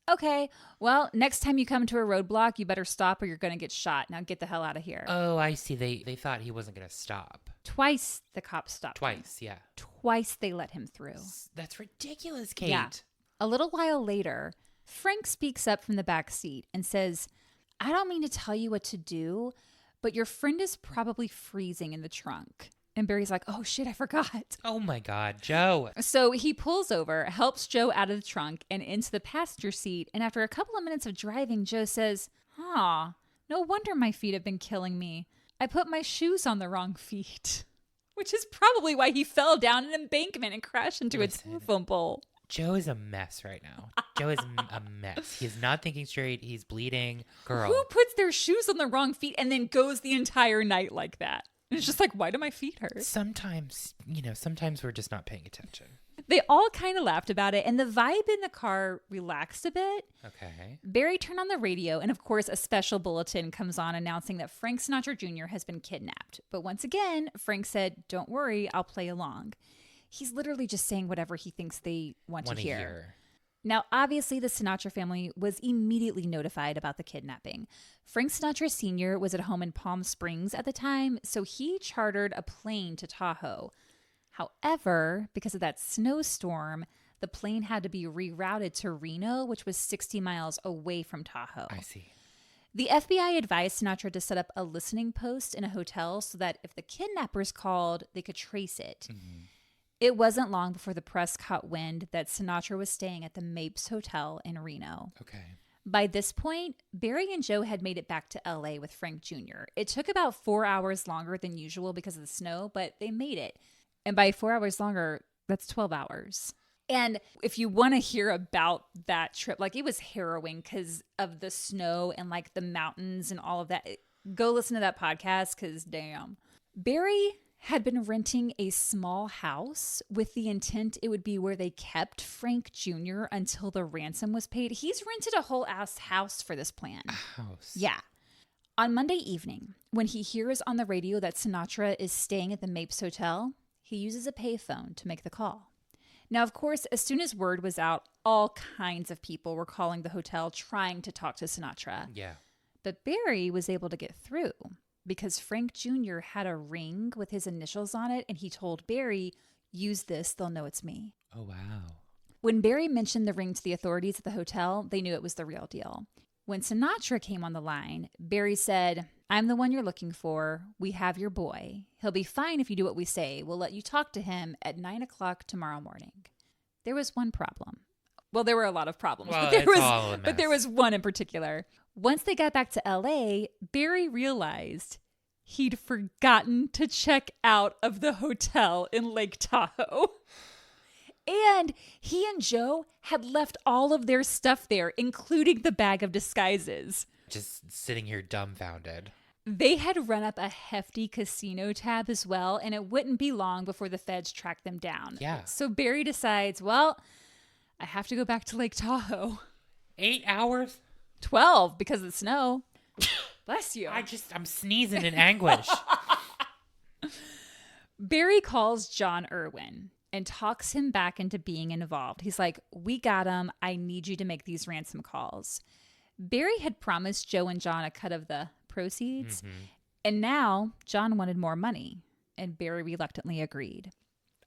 "Okay, well, next time you come to a roadblock, you better stop or you're going to get shot. Now get the hell out of here." Oh, I see. They thought he wasn't going to stop. Twice the cops stopped him. Twice, yeah. Twice they let him through. That's ridiculous, Kate. Yeah. A little while later, Frank speaks up from the back seat and says, "I don't mean to tell you what to do, but your friend is probably freezing in the trunk." And Barry's like, "Oh shit, I forgot." Oh my God, Joe. So he pulls over, helps Joe out of the trunk and into the passenger seat. And after a couple of minutes of driving, Joe says, "No wonder my feet have been killing me. I put my shoes on the wrong feet." Which is probably why he fell down an embankment and crashed into a telephone pole. Joe is a mess right now. Joe is a mess. He's not thinking straight. He's bleeding. Girl. Who puts their shoes on the wrong feet and then goes the entire night like that? And it's just like, why do my feet hurt? Sometimes we're just not paying attention. They all kind of laughed about it, and the vibe in the car relaxed a bit. Okay. Barry turned on the radio, and of course, a special bulletin comes on announcing that Frank Sinatra Jr. has been kidnapped. But once again, Frank said, "Don't worry, I'll play along." He's literally just saying whatever he thinks they want to hear. Now, obviously, the Sinatra family was immediately notified about the kidnapping. Frank Sinatra Sr. was at home in Palm Springs at the time, so he chartered a plane to Tahoe. However, because of that snowstorm, the plane had to be rerouted to Reno, which was 60 miles away from Tahoe. I see. The FBI advised Sinatra to set up a listening post in a hotel so that if the kidnappers called, they could trace it. Mm-hmm. It wasn't long before the press caught wind that Sinatra was staying at the Mapes Hotel in Reno. Okay. By this point, Barry and Joe had made it back to LA with Frank Jr. It took about 4 hours longer than usual because of the snow, but they made it. And by 4 hours longer, that's 12 hours. And if you want to hear about that trip, like it was harrowing because of the snow and like the mountains and all of that. Go listen to that podcast because damn. Barry had been renting a small house with the intent it would be where they kept Frank Jr. until the ransom was paid. He's rented a whole ass house for this plan. A house? Yeah. On Monday evening, when he hears on the radio that Sinatra is staying at the Mapes Hotel, he uses a payphone to make the call. Now, of course, as soon as word was out, all kinds of people were calling the hotel trying to talk to Sinatra. Yeah. But Barry was able to get through because Frank Jr. had a ring with his initials on it, and he told Barry, use this, they'll know it's me. Oh, wow. When Barry mentioned the ring to the authorities at the hotel, they knew it was the real deal. When Sinatra came on the line, Barry said, I'm the one you're looking for. We have your boy. He'll be fine if you do what we say. We'll let you talk to him at 9 o'clock tomorrow morning. There was one problem. Well, there were a lot of problems, Well, but there was one in particular. Once they got back to LA, Barry realized he'd forgotten to check out of the hotel in Lake Tahoe. And he and Joe had left all of their stuff there, including the bag of disguises. Just sitting here dumbfounded. They had run up a hefty casino tab as well, and it wouldn't be long before the feds tracked them down. Yeah. So Barry decides, well, I have to go back to Lake Tahoe. 8 hours? 12 because of the snow. Bless you. I'm sneezing in anguish. Barry calls John Irwin and talks him back into being involved. He's like, we got him. I need you to make these ransom calls. Barry had promised Joe and John a cut of the proceeds. Mm-hmm. And now John wanted more money. And Barry reluctantly agreed.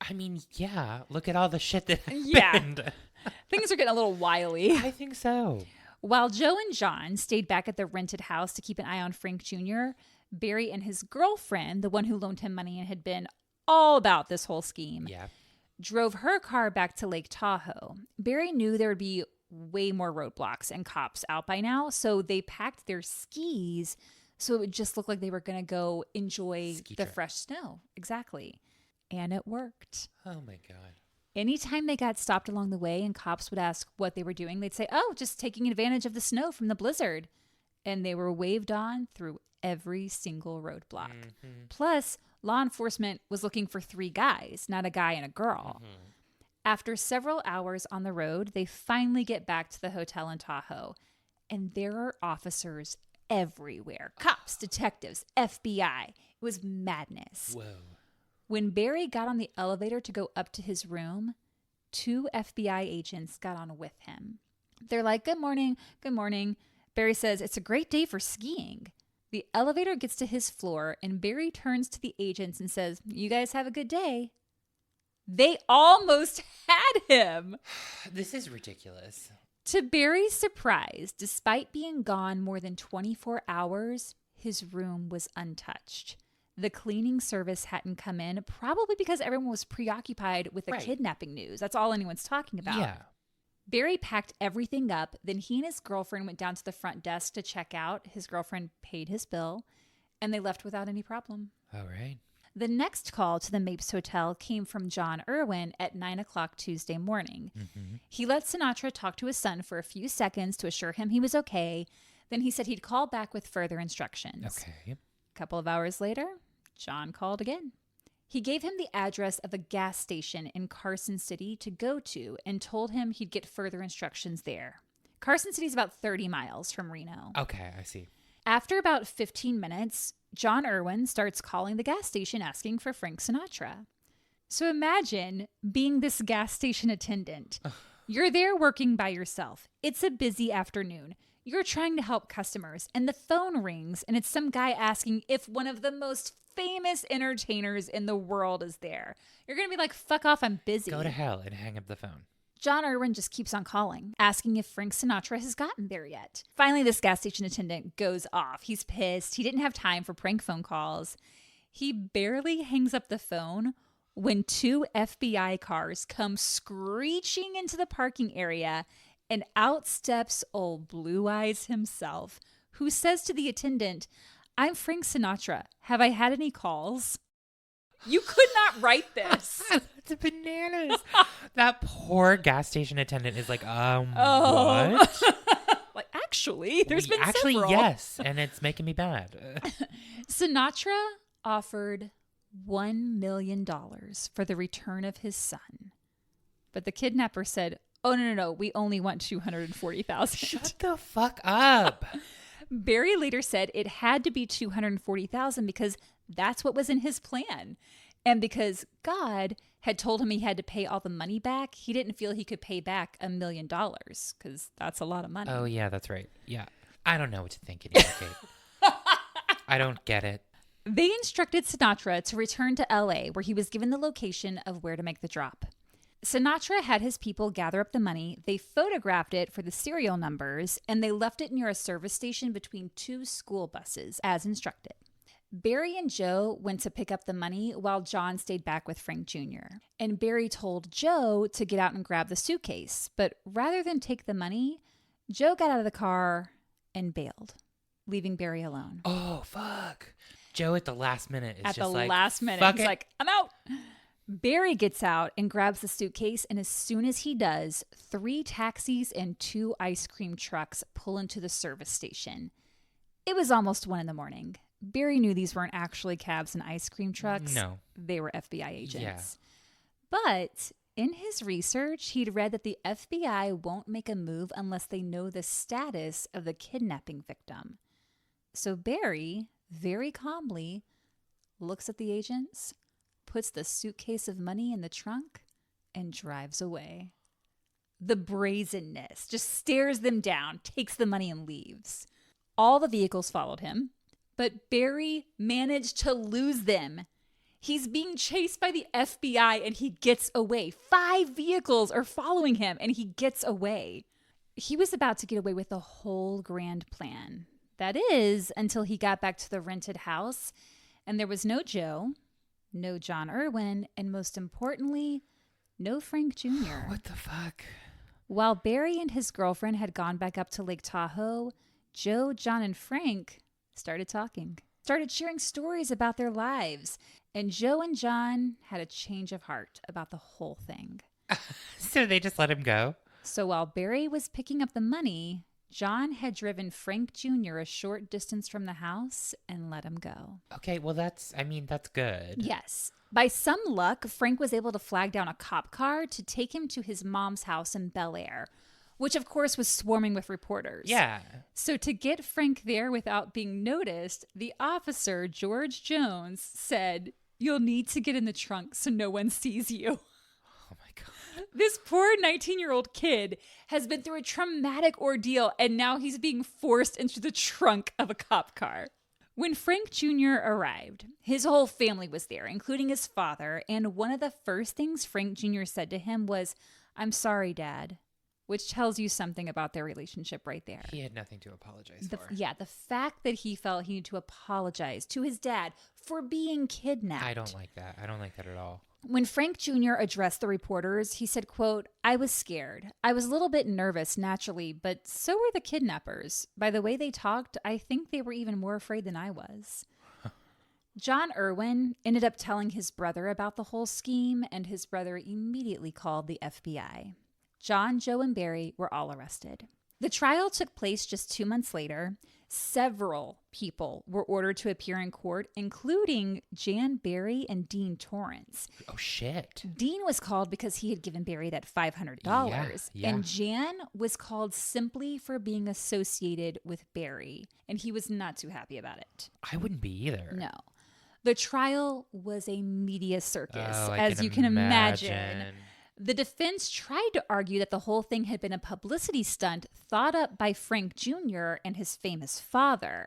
I mean, yeah. Look at all the shit that happened. Yeah. Things are getting a little wily. I think so. While Joe and John stayed back at the rented house to keep an eye on Frank Jr., Barry and his girlfriend, the one who loaned him money and had been all about this whole scheme, drove her car back to Lake Tahoe. Barry knew there would be way more roadblocks and cops out by now, so they packed their skis so it would just look like they were going to go enjoy the fresh snow. Exactly. And it worked. Oh my God. Anytime they got stopped along the way and cops would ask what they were doing, they'd say, oh, just taking advantage of the snow from the blizzard. And they were waved on through every single roadblock. Mm-hmm. Plus, law enforcement was looking for 3 guys, not a guy and a girl. Mm-hmm. After several hours on the road, they finally get back to the hotel in Tahoe. And there are officers everywhere. Cops, detectives, FBI. It was madness. Whoa. When Barry got on the elevator to go up to his room, 2 FBI agents got on with him. They're like, good morning, good morning. Barry says, it's a great day for skiing. The elevator gets to his floor, and Barry turns to the agents and says, you guys have a good day. They almost had him. This is ridiculous. To Barry's surprise, despite being gone more than 24 hours, his room was untouched. The cleaning service hadn't come in, probably because everyone was preoccupied with the kidnapping news. That's all anyone's talking about. Yeah. Barry packed everything up. Then he and his girlfriend went down to the front desk to check out. His girlfriend paid his bill, and they left without any problem. All right. The next call to the Mapes Hotel came from John Irwin at 9 o'clock Tuesday morning. Mm-hmm. He let Sinatra talk to his son for a few seconds to assure him he was okay. Then he said he'd call back with further instructions. Okay. A couple of hours later, John called again. He gave him the address of a gas station in Carson City to go to and told him he'd get further instructions there. Carson City is about 30 miles from Reno. Okay, I see. After about 15 minutes, John Irwin starts calling the gas station asking for Frank Sinatra. So imagine being this gas station attendant. You're there working by yourself. It's a busy afternoon. You're trying to help customers, and the phone rings, and it's some guy asking if one of the most famous entertainers in the world is there. You're going to be like, fuck off, I'm busy. Go to hell and hang up the phone. John Irwin just keeps on calling, asking if Frank Sinatra has gotten there yet. Finally, this gas station attendant goes off. He's pissed. He didn't have time for prank phone calls. He barely hangs up the phone when 2 FBI cars come screeching into the parking area, and out steps old Blue Eyes himself, who says to the attendant, I'm Frank Sinatra. Have I had any calls? You could not write this. It's bananas. That poor gas station attendant is like, what? Like, actually, there's been actually, several. Yes, and it's making me bad. Sinatra offered $1 million for the return of his son. But the kidnapper said, oh, no, we only want $240,000. Shut the fuck up. Barry later said it had to be $240,000 because that's what was in his plan. And because God had told him he had to pay all the money back, he didn't feel he could pay back $1 million because that's a lot of money. Oh, yeah, that's right. Yeah. I don't know what to think anymore, Kate. I don't get it. They instructed Sinatra to return to LA, where he was given the location of where to make the drop. Sinatra had his people gather up the money, they photographed it for the serial numbers, and they left it near a service station between 2 school buses, as instructed. Barry and Joe went to pick up the money while John stayed back with Frank Jr. And Barry told Joe to get out and grab the suitcase, but rather than take the money, Joe got out of the car and bailed, leaving Barry alone. Oh, fuck. Joe at the last minute is at just the like, last minute, fuck he's it. like, I'm out. Barry gets out and grabs the suitcase, and as soon as he does, 3 taxis and 2 ice cream trucks pull into the service station. It was almost 1 a.m. Barry knew these weren't actually cabs and ice cream trucks. No. They were FBI agents. Yeah. But in his research, he'd read that the FBI won't make a move unless they know the status of the kidnapping victim. So Barry, very calmly, looks at the agents, puts the suitcase of money in the trunk, and drives away. The brazenness just stares them down, takes the money, and leaves. All the vehicles followed him, but Barry managed to lose them. He's being chased by the FBI and he gets away. 5 vehicles are following him and he gets away. He was about to get away with the whole grand plan. That is, until he got back to the rented house and there was no Joe, no John Irwin, and most importantly, no Frank Jr. What the fuck? While Barry and his girlfriend had gone back up to Lake Tahoe, Joe, John, and Frank started talking, started sharing stories about their lives. And Joe and John had a change of heart about the whole thing. So they just let him go? So while Barry was picking up the money, John had driven Frank Jr. a short distance from the house and let him go. Okay, well, that's good. Yes. By some luck, Frank was able to flag down a cop car to take him to his mom's house in Bel Air, which of course was swarming with reporters. Yeah. So to get Frank there without being noticed, the officer, George Jones, said, "You'll need to get in the trunk so no one sees you." Oh my God. This poor 19-year-old kid has been through a traumatic ordeal and now he's being forced into the trunk of a cop car. When Frank Jr. arrived, his whole family was there, including his father, and one of the first things Frank Jr. said to him was, "I'm sorry, Dad," which tells you something about their relationship right there. He had nothing to apologize for. Yeah, the fact that he felt he needed to apologize to his dad for being kidnapped. I don't like that. I don't like that at all. When Frank Jr. addressed the reporters, he said, quote, "I was scared. I was a little bit nervous, naturally, but so were the kidnappers. By the way they talked, I think they were even more afraid than I was." John Irwin ended up telling his brother about the whole scheme, and his brother immediately called the FBI. John, Joe, and Barry were all arrested. The trial took place just 2 months later. Several people were ordered to appear in court, including Jan Barry and Dean Torrance. Oh, shit. Dean was called because he had given Barry that $500. Yeah. And Jan was called simply for being associated with Barry. And he was not too happy about it. I wouldn't be either. No. The trial was a media circus, Oh, as you can imagine. The defense tried to argue that the whole thing had been a publicity stunt thought up by Frank Jr. and his famous father.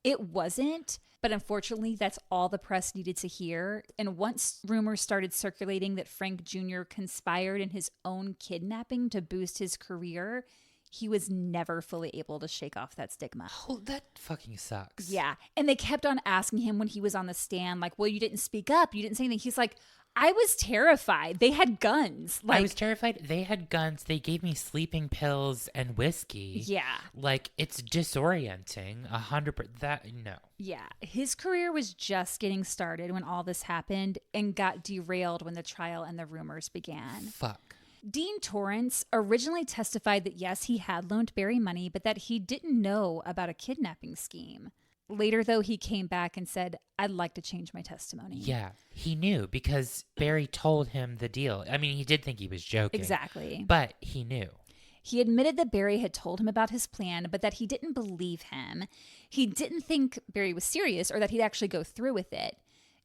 It wasn't, but unfortunately, that's all the press needed to hear. And once rumors started circulating that Frank Jr. conspired in his own kidnapping to boost his career, he was never fully able to shake off that stigma. Oh, that fucking sucks. Yeah. And they kept on asking him when he was on the stand, like, "Well, you didn't speak up. You didn't say anything." He's like, "I was terrified. They had guns." I was terrified. They had guns. They gave me sleeping pills and whiskey. Yeah. Like, it's disorienting. 100%. That, no. Yeah. His career was just getting started when all this happened and got derailed when the trial and the rumors began. Fuck. Dean Torrance originally testified that yes, he had loaned Barry money, but that he didn't know about a kidnapping scheme. Later, though, he came back and said, "I'd like to change my testimony." Yeah, he knew because Barry told him the deal. I mean, he did think he was joking. Exactly. But he knew. He admitted that Barry had told him about his plan, but that he didn't believe him. He didn't think Barry was serious or that he'd actually go through with it.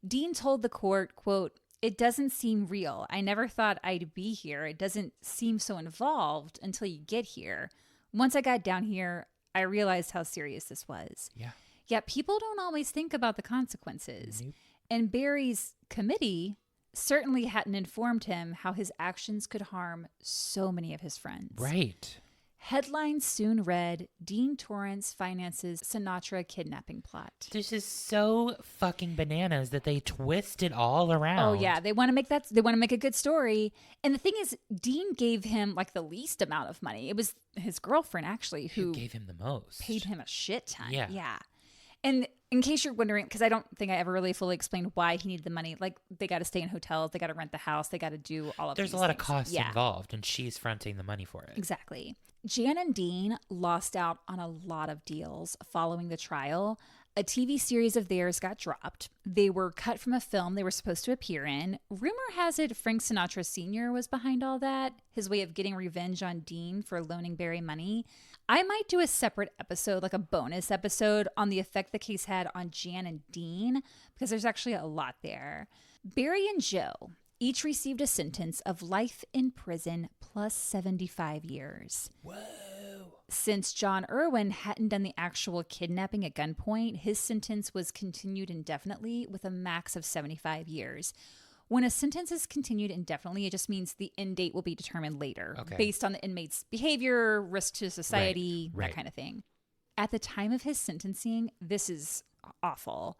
Dean told the court, quote, "It doesn't seem real. I never thought I'd be here. It doesn't seem so involved until you get here. Once I got down here, I realized how serious this was." Yeah. Yet people don't always think about the consequences. Nope. And Barry's committee certainly hadn't informed him how his actions could harm so many of his friends. Right. Headlines soon read, "Dean Torrance finances Sinatra kidnapping plot." This is so fucking bananas that they twist it all around. Oh yeah, they want to make a good story. And the thing is, Dean gave him like the least amount of money. It was his girlfriend actually who gave him the most. Paid him a shit ton. Yeah. Yeah. And in case you're wondering, because I don't think I ever really fully explained why he needed the money. Like, they got to stay in hotels, they got to rent the house, they got to do all of There's these a lot things. of costs involved, and she's fronting the money for it. Exactly. Jan and Dean lost out on a lot of deals following the trial. A TV series of theirs got dropped. They were cut from a film they were supposed to appear in. Rumor has it Frank Sinatra Jr. was behind all that, his way of getting revenge on Dean for loaning Barry money. I might do a separate episode, like a bonus episode, on the effect the case had on Jan and Dean, because there's actually a lot there. Barry and Joe each received a sentence of life in prison plus 75 years. Whoa. Since John Irwin hadn't done the actual kidnapping at gunpoint, his sentence was continued indefinitely with a max of 75 years. When a sentence is continued indefinitely, it just means the end date will be determined later, based on the inmate's behavior, risk to society, that kind of thing. At the time of his sentencing, this is awful.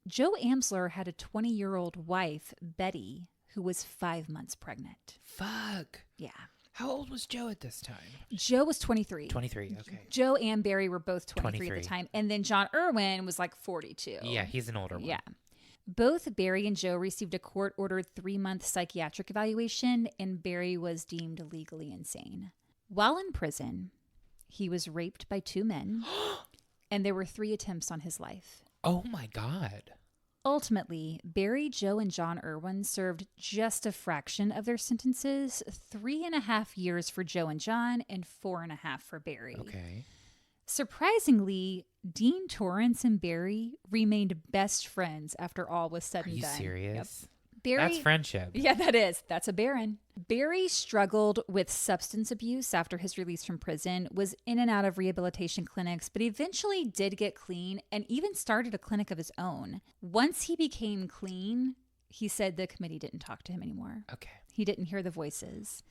Joe Amsler had a 20-year-old wife, Betty, who was 5 months pregnant. Fuck. Yeah. How old was Joe at this time? Joe was 23. 23, okay. Joe and Barry were both 23 at the time. And then John Irwin was like 42. Yeah, he's an older one. Yeah. Both Barry and Joe received a court-ordered 3-month psychiatric evaluation, and Barry was deemed legally insane. While in prison, he was raped by 2 men, and there were 3 attempts on his life. Oh my God. Ultimately, Barry, Joe, and John Irwin served just a fraction of their sentences, 3.5 years for Joe and John, and 4.5 for Barry. Okay. Surprisingly, Dean Torrance and Barry remained best friends after all was said and done. Are you serious? Yep. Barry, that's friendship. Yeah, that is. That's a Baron. Barry struggled with substance abuse after his release from prison, was in and out of rehabilitation clinics, but eventually did get clean and even started a clinic of his own. Once he became clean, he said the committee didn't talk to him anymore. Okay. He didn't hear the voices.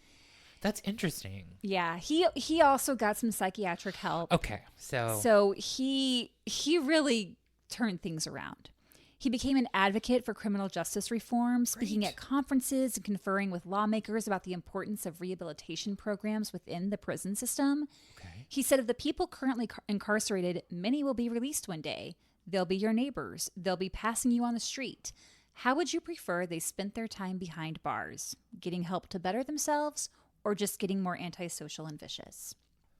That's interesting. Yeah, he also got some psychiatric help. Okay, so he really turned things around. He became an advocate for criminal justice reform, speaking at conferences and conferring with lawmakers about the importance of rehabilitation programs within the prison system. Okay. He said of the people currently incarcerated, many will be released one day. They'll be your neighbors. They'll be passing you on the street. How would you prefer they spent their time behind bars? Getting help to better themselves or just getting more antisocial and vicious?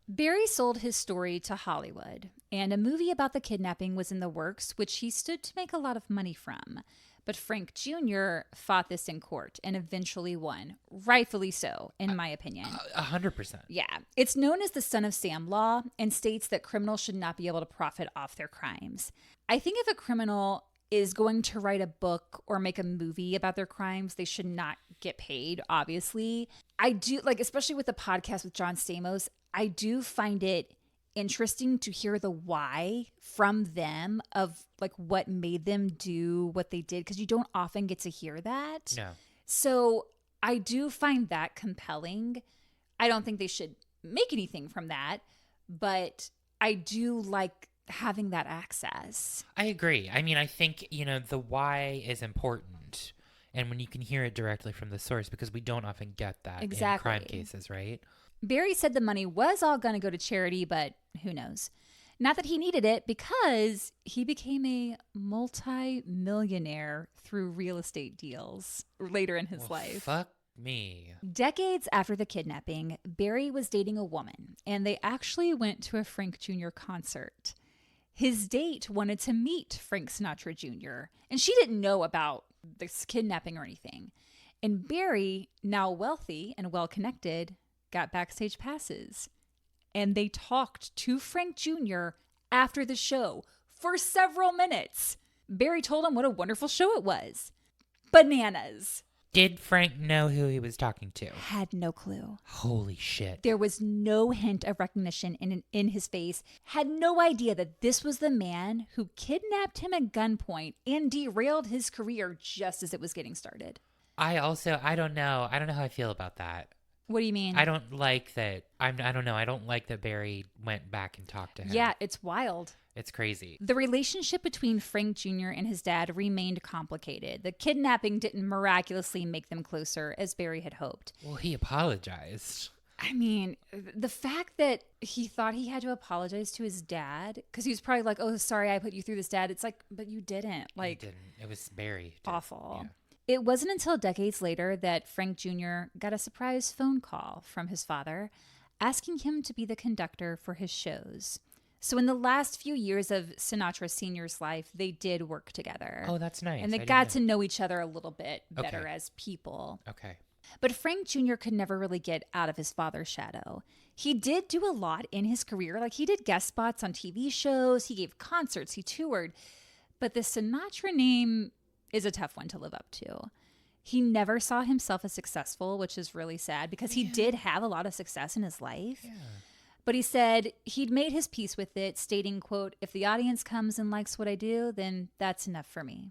Barry sold his story to Hollywood, and a movie about the kidnapping was in the works, which he stood to make a lot of money from. But Frank Jr. fought this in court and eventually won, rightfully so, in my opinion. 100%. Yeah. It's known as the Son of Sam law and states that criminals should not be able to profit off their crimes. I think if a criminal is going to write a book or make a movie about their crimes, they should not get paid, obviously. I do, like, especially with the podcast with John Stamos, I do find it interesting to hear the why from them of like what made them do what they did, because you don't often get to hear that. No. So I do find that compelling. I don't think they should make anything from that, but I do like having that access. I agree. I mean, I think, the why is important. And when you can hear it directly from the source, because we don't often get that in crime cases, right? Barry said the money was all going to go to charity, but who knows? Not that he needed it, because he became a multi-millionaire through real estate deals later in his life. Fuck me. Decades after the kidnapping, Barry was dating a woman, and they actually went to a Frank Jr. concert. His date wanted to meet Frank Sinatra Jr., and she didn't know about this kidnapping or anything. And Barry, now wealthy and well-connected, got backstage passes. And they talked to Frank Jr. after the show for several minutes. Barry told him what a wonderful show it was. Bananas. Did Frank know who he was talking to? Had no clue. Holy shit. There was no hint of recognition in his face. Had no idea that this was the man who kidnapped him at gunpoint and derailed his career just as it was getting started. I don't know. I don't know how I feel about that. What do you mean? I don't like that. I don't know. I don't like that Barry went back and talked to him. Yeah, it's wild. It's crazy. The relationship between Frank Jr. and his dad remained complicated. The kidnapping didn't miraculously make them closer as Barry had hoped. Well, he apologized. I mean, the fact that he thought he had to apologize to his dad, because he was probably like, oh, sorry, I put you through this, Dad. It's like, but you didn't. Like, You didn't. It was Barry. Awful. Yeah. It wasn't until decades later that Frank Jr. got a surprise phone call from his father asking him to be the conductor for his shows. So in the last few years of Sinatra Sr.'s life, they did work together. Oh, that's nice. And they got to know each other a little bit better as people. Okay. But Frank Jr. could never really get out of his father's shadow. He did do a lot in his career. Like, he did guest spots on TV shows. He gave concerts. He toured. But the Sinatra name is a tough one to live up to. He never saw himself as successful, which is really sad because he did have a lot of success in his life. Yeah. But he said he'd made his peace with it, stating, quote, if the audience comes and likes what I do, then that's enough for me.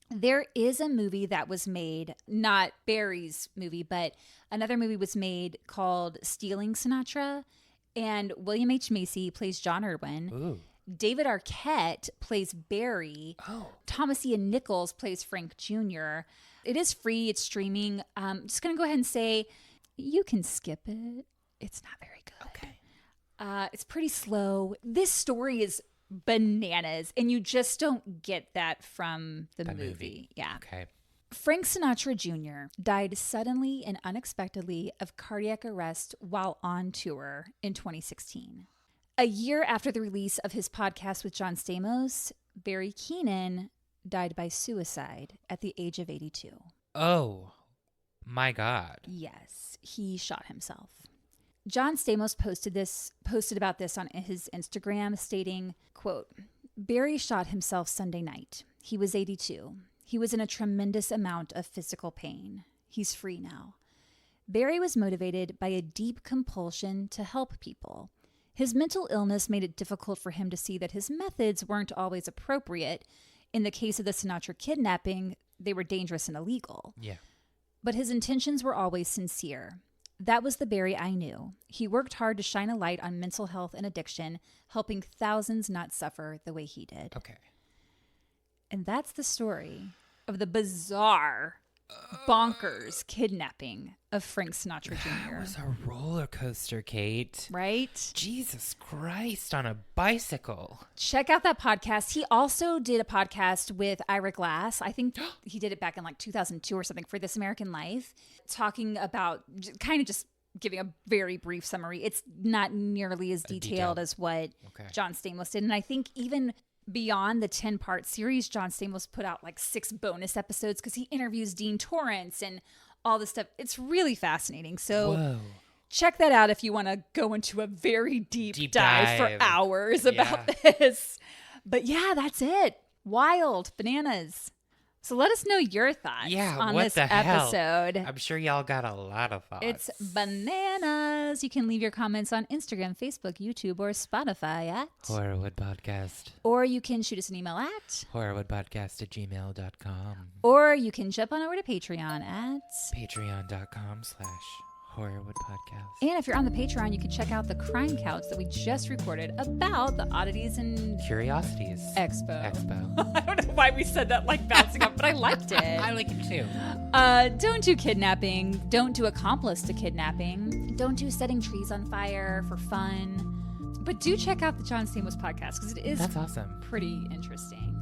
There is a movie that was made, not Barry's movie, but another movie was made called Stealing Sinatra. And William H. Macy plays John Irwin. Ooh. David Arquette plays Barry. Oh. Thomas Ian Nichols plays Frank Jr. It is free. It's streaming. Just going to go ahead and say you can skip it. It's not very good. Okay. It's pretty slow. This story is bananas, and you just don't get that from the movie. Yeah. Okay. Frank Sinatra Jr. died suddenly and unexpectedly of cardiac arrest while on tour in 2016. A year after the release of his podcast with John Stamos, Barry Keenan died by suicide at the age of 82. Oh, my God. Yes, he shot himself. John Stamos posted about this on his Instagram, stating, quote, Barry shot himself Sunday night. He was 82. He was in a tremendous amount of physical pain. He's free now. Barry was motivated by a deep compulsion to help people. His mental illness made it difficult for him to see that his methods weren't always appropriate. In the case of the Sinatra kidnapping, they were dangerous and illegal. Yeah. But his intentions were always sincere. That was the Barry I knew. He worked hard to shine a light on mental health and addiction, helping thousands not suffer the way he did. Okay. And that's the story of the bizarre, bonkers kidnapping of Frank Sinatra Jr. It was a roller coaster, Kate. Right? Jesus Christ, on a bicycle. Check out that podcast. He also did a podcast with Ira Glass. I think he did it back in like 2002 or something for This American Life, talking about kind of just giving a very brief summary. It's not nearly as detailed as what John Stamos did. And I think even beyond the 10-part series, John Stamos put out like 6 bonus episodes because he interviews Dean Torrance and all this stuff. It's really fascinating. So check that out if you want to go into a very deep dive for hours about this. But yeah, that's it. Wild bananas. So let us know your thoughts on this episode. I'm sure y'all got a lot of thoughts. It's bananas. You can leave your comments on Instagram, Facebook, YouTube, or Spotify at Horrorwood Podcast. Or you can shoot us an email at horrorwoodpodcast@gmail.com. Or you can jump on over to Patreon at patreon.com/Horrorwood Podcast. And if you're on the Patreon, you can check out the crime couch that we just recorded about the Oddities and Curiosities Expo. I don't know why we said that like bouncing up, but I liked it. I like it too. Don't do kidnapping. Don't do accomplice to kidnapping. Don't do setting trees on fire for fun. But do check out the John Stamos podcast because it is That's awesome. Pretty interesting.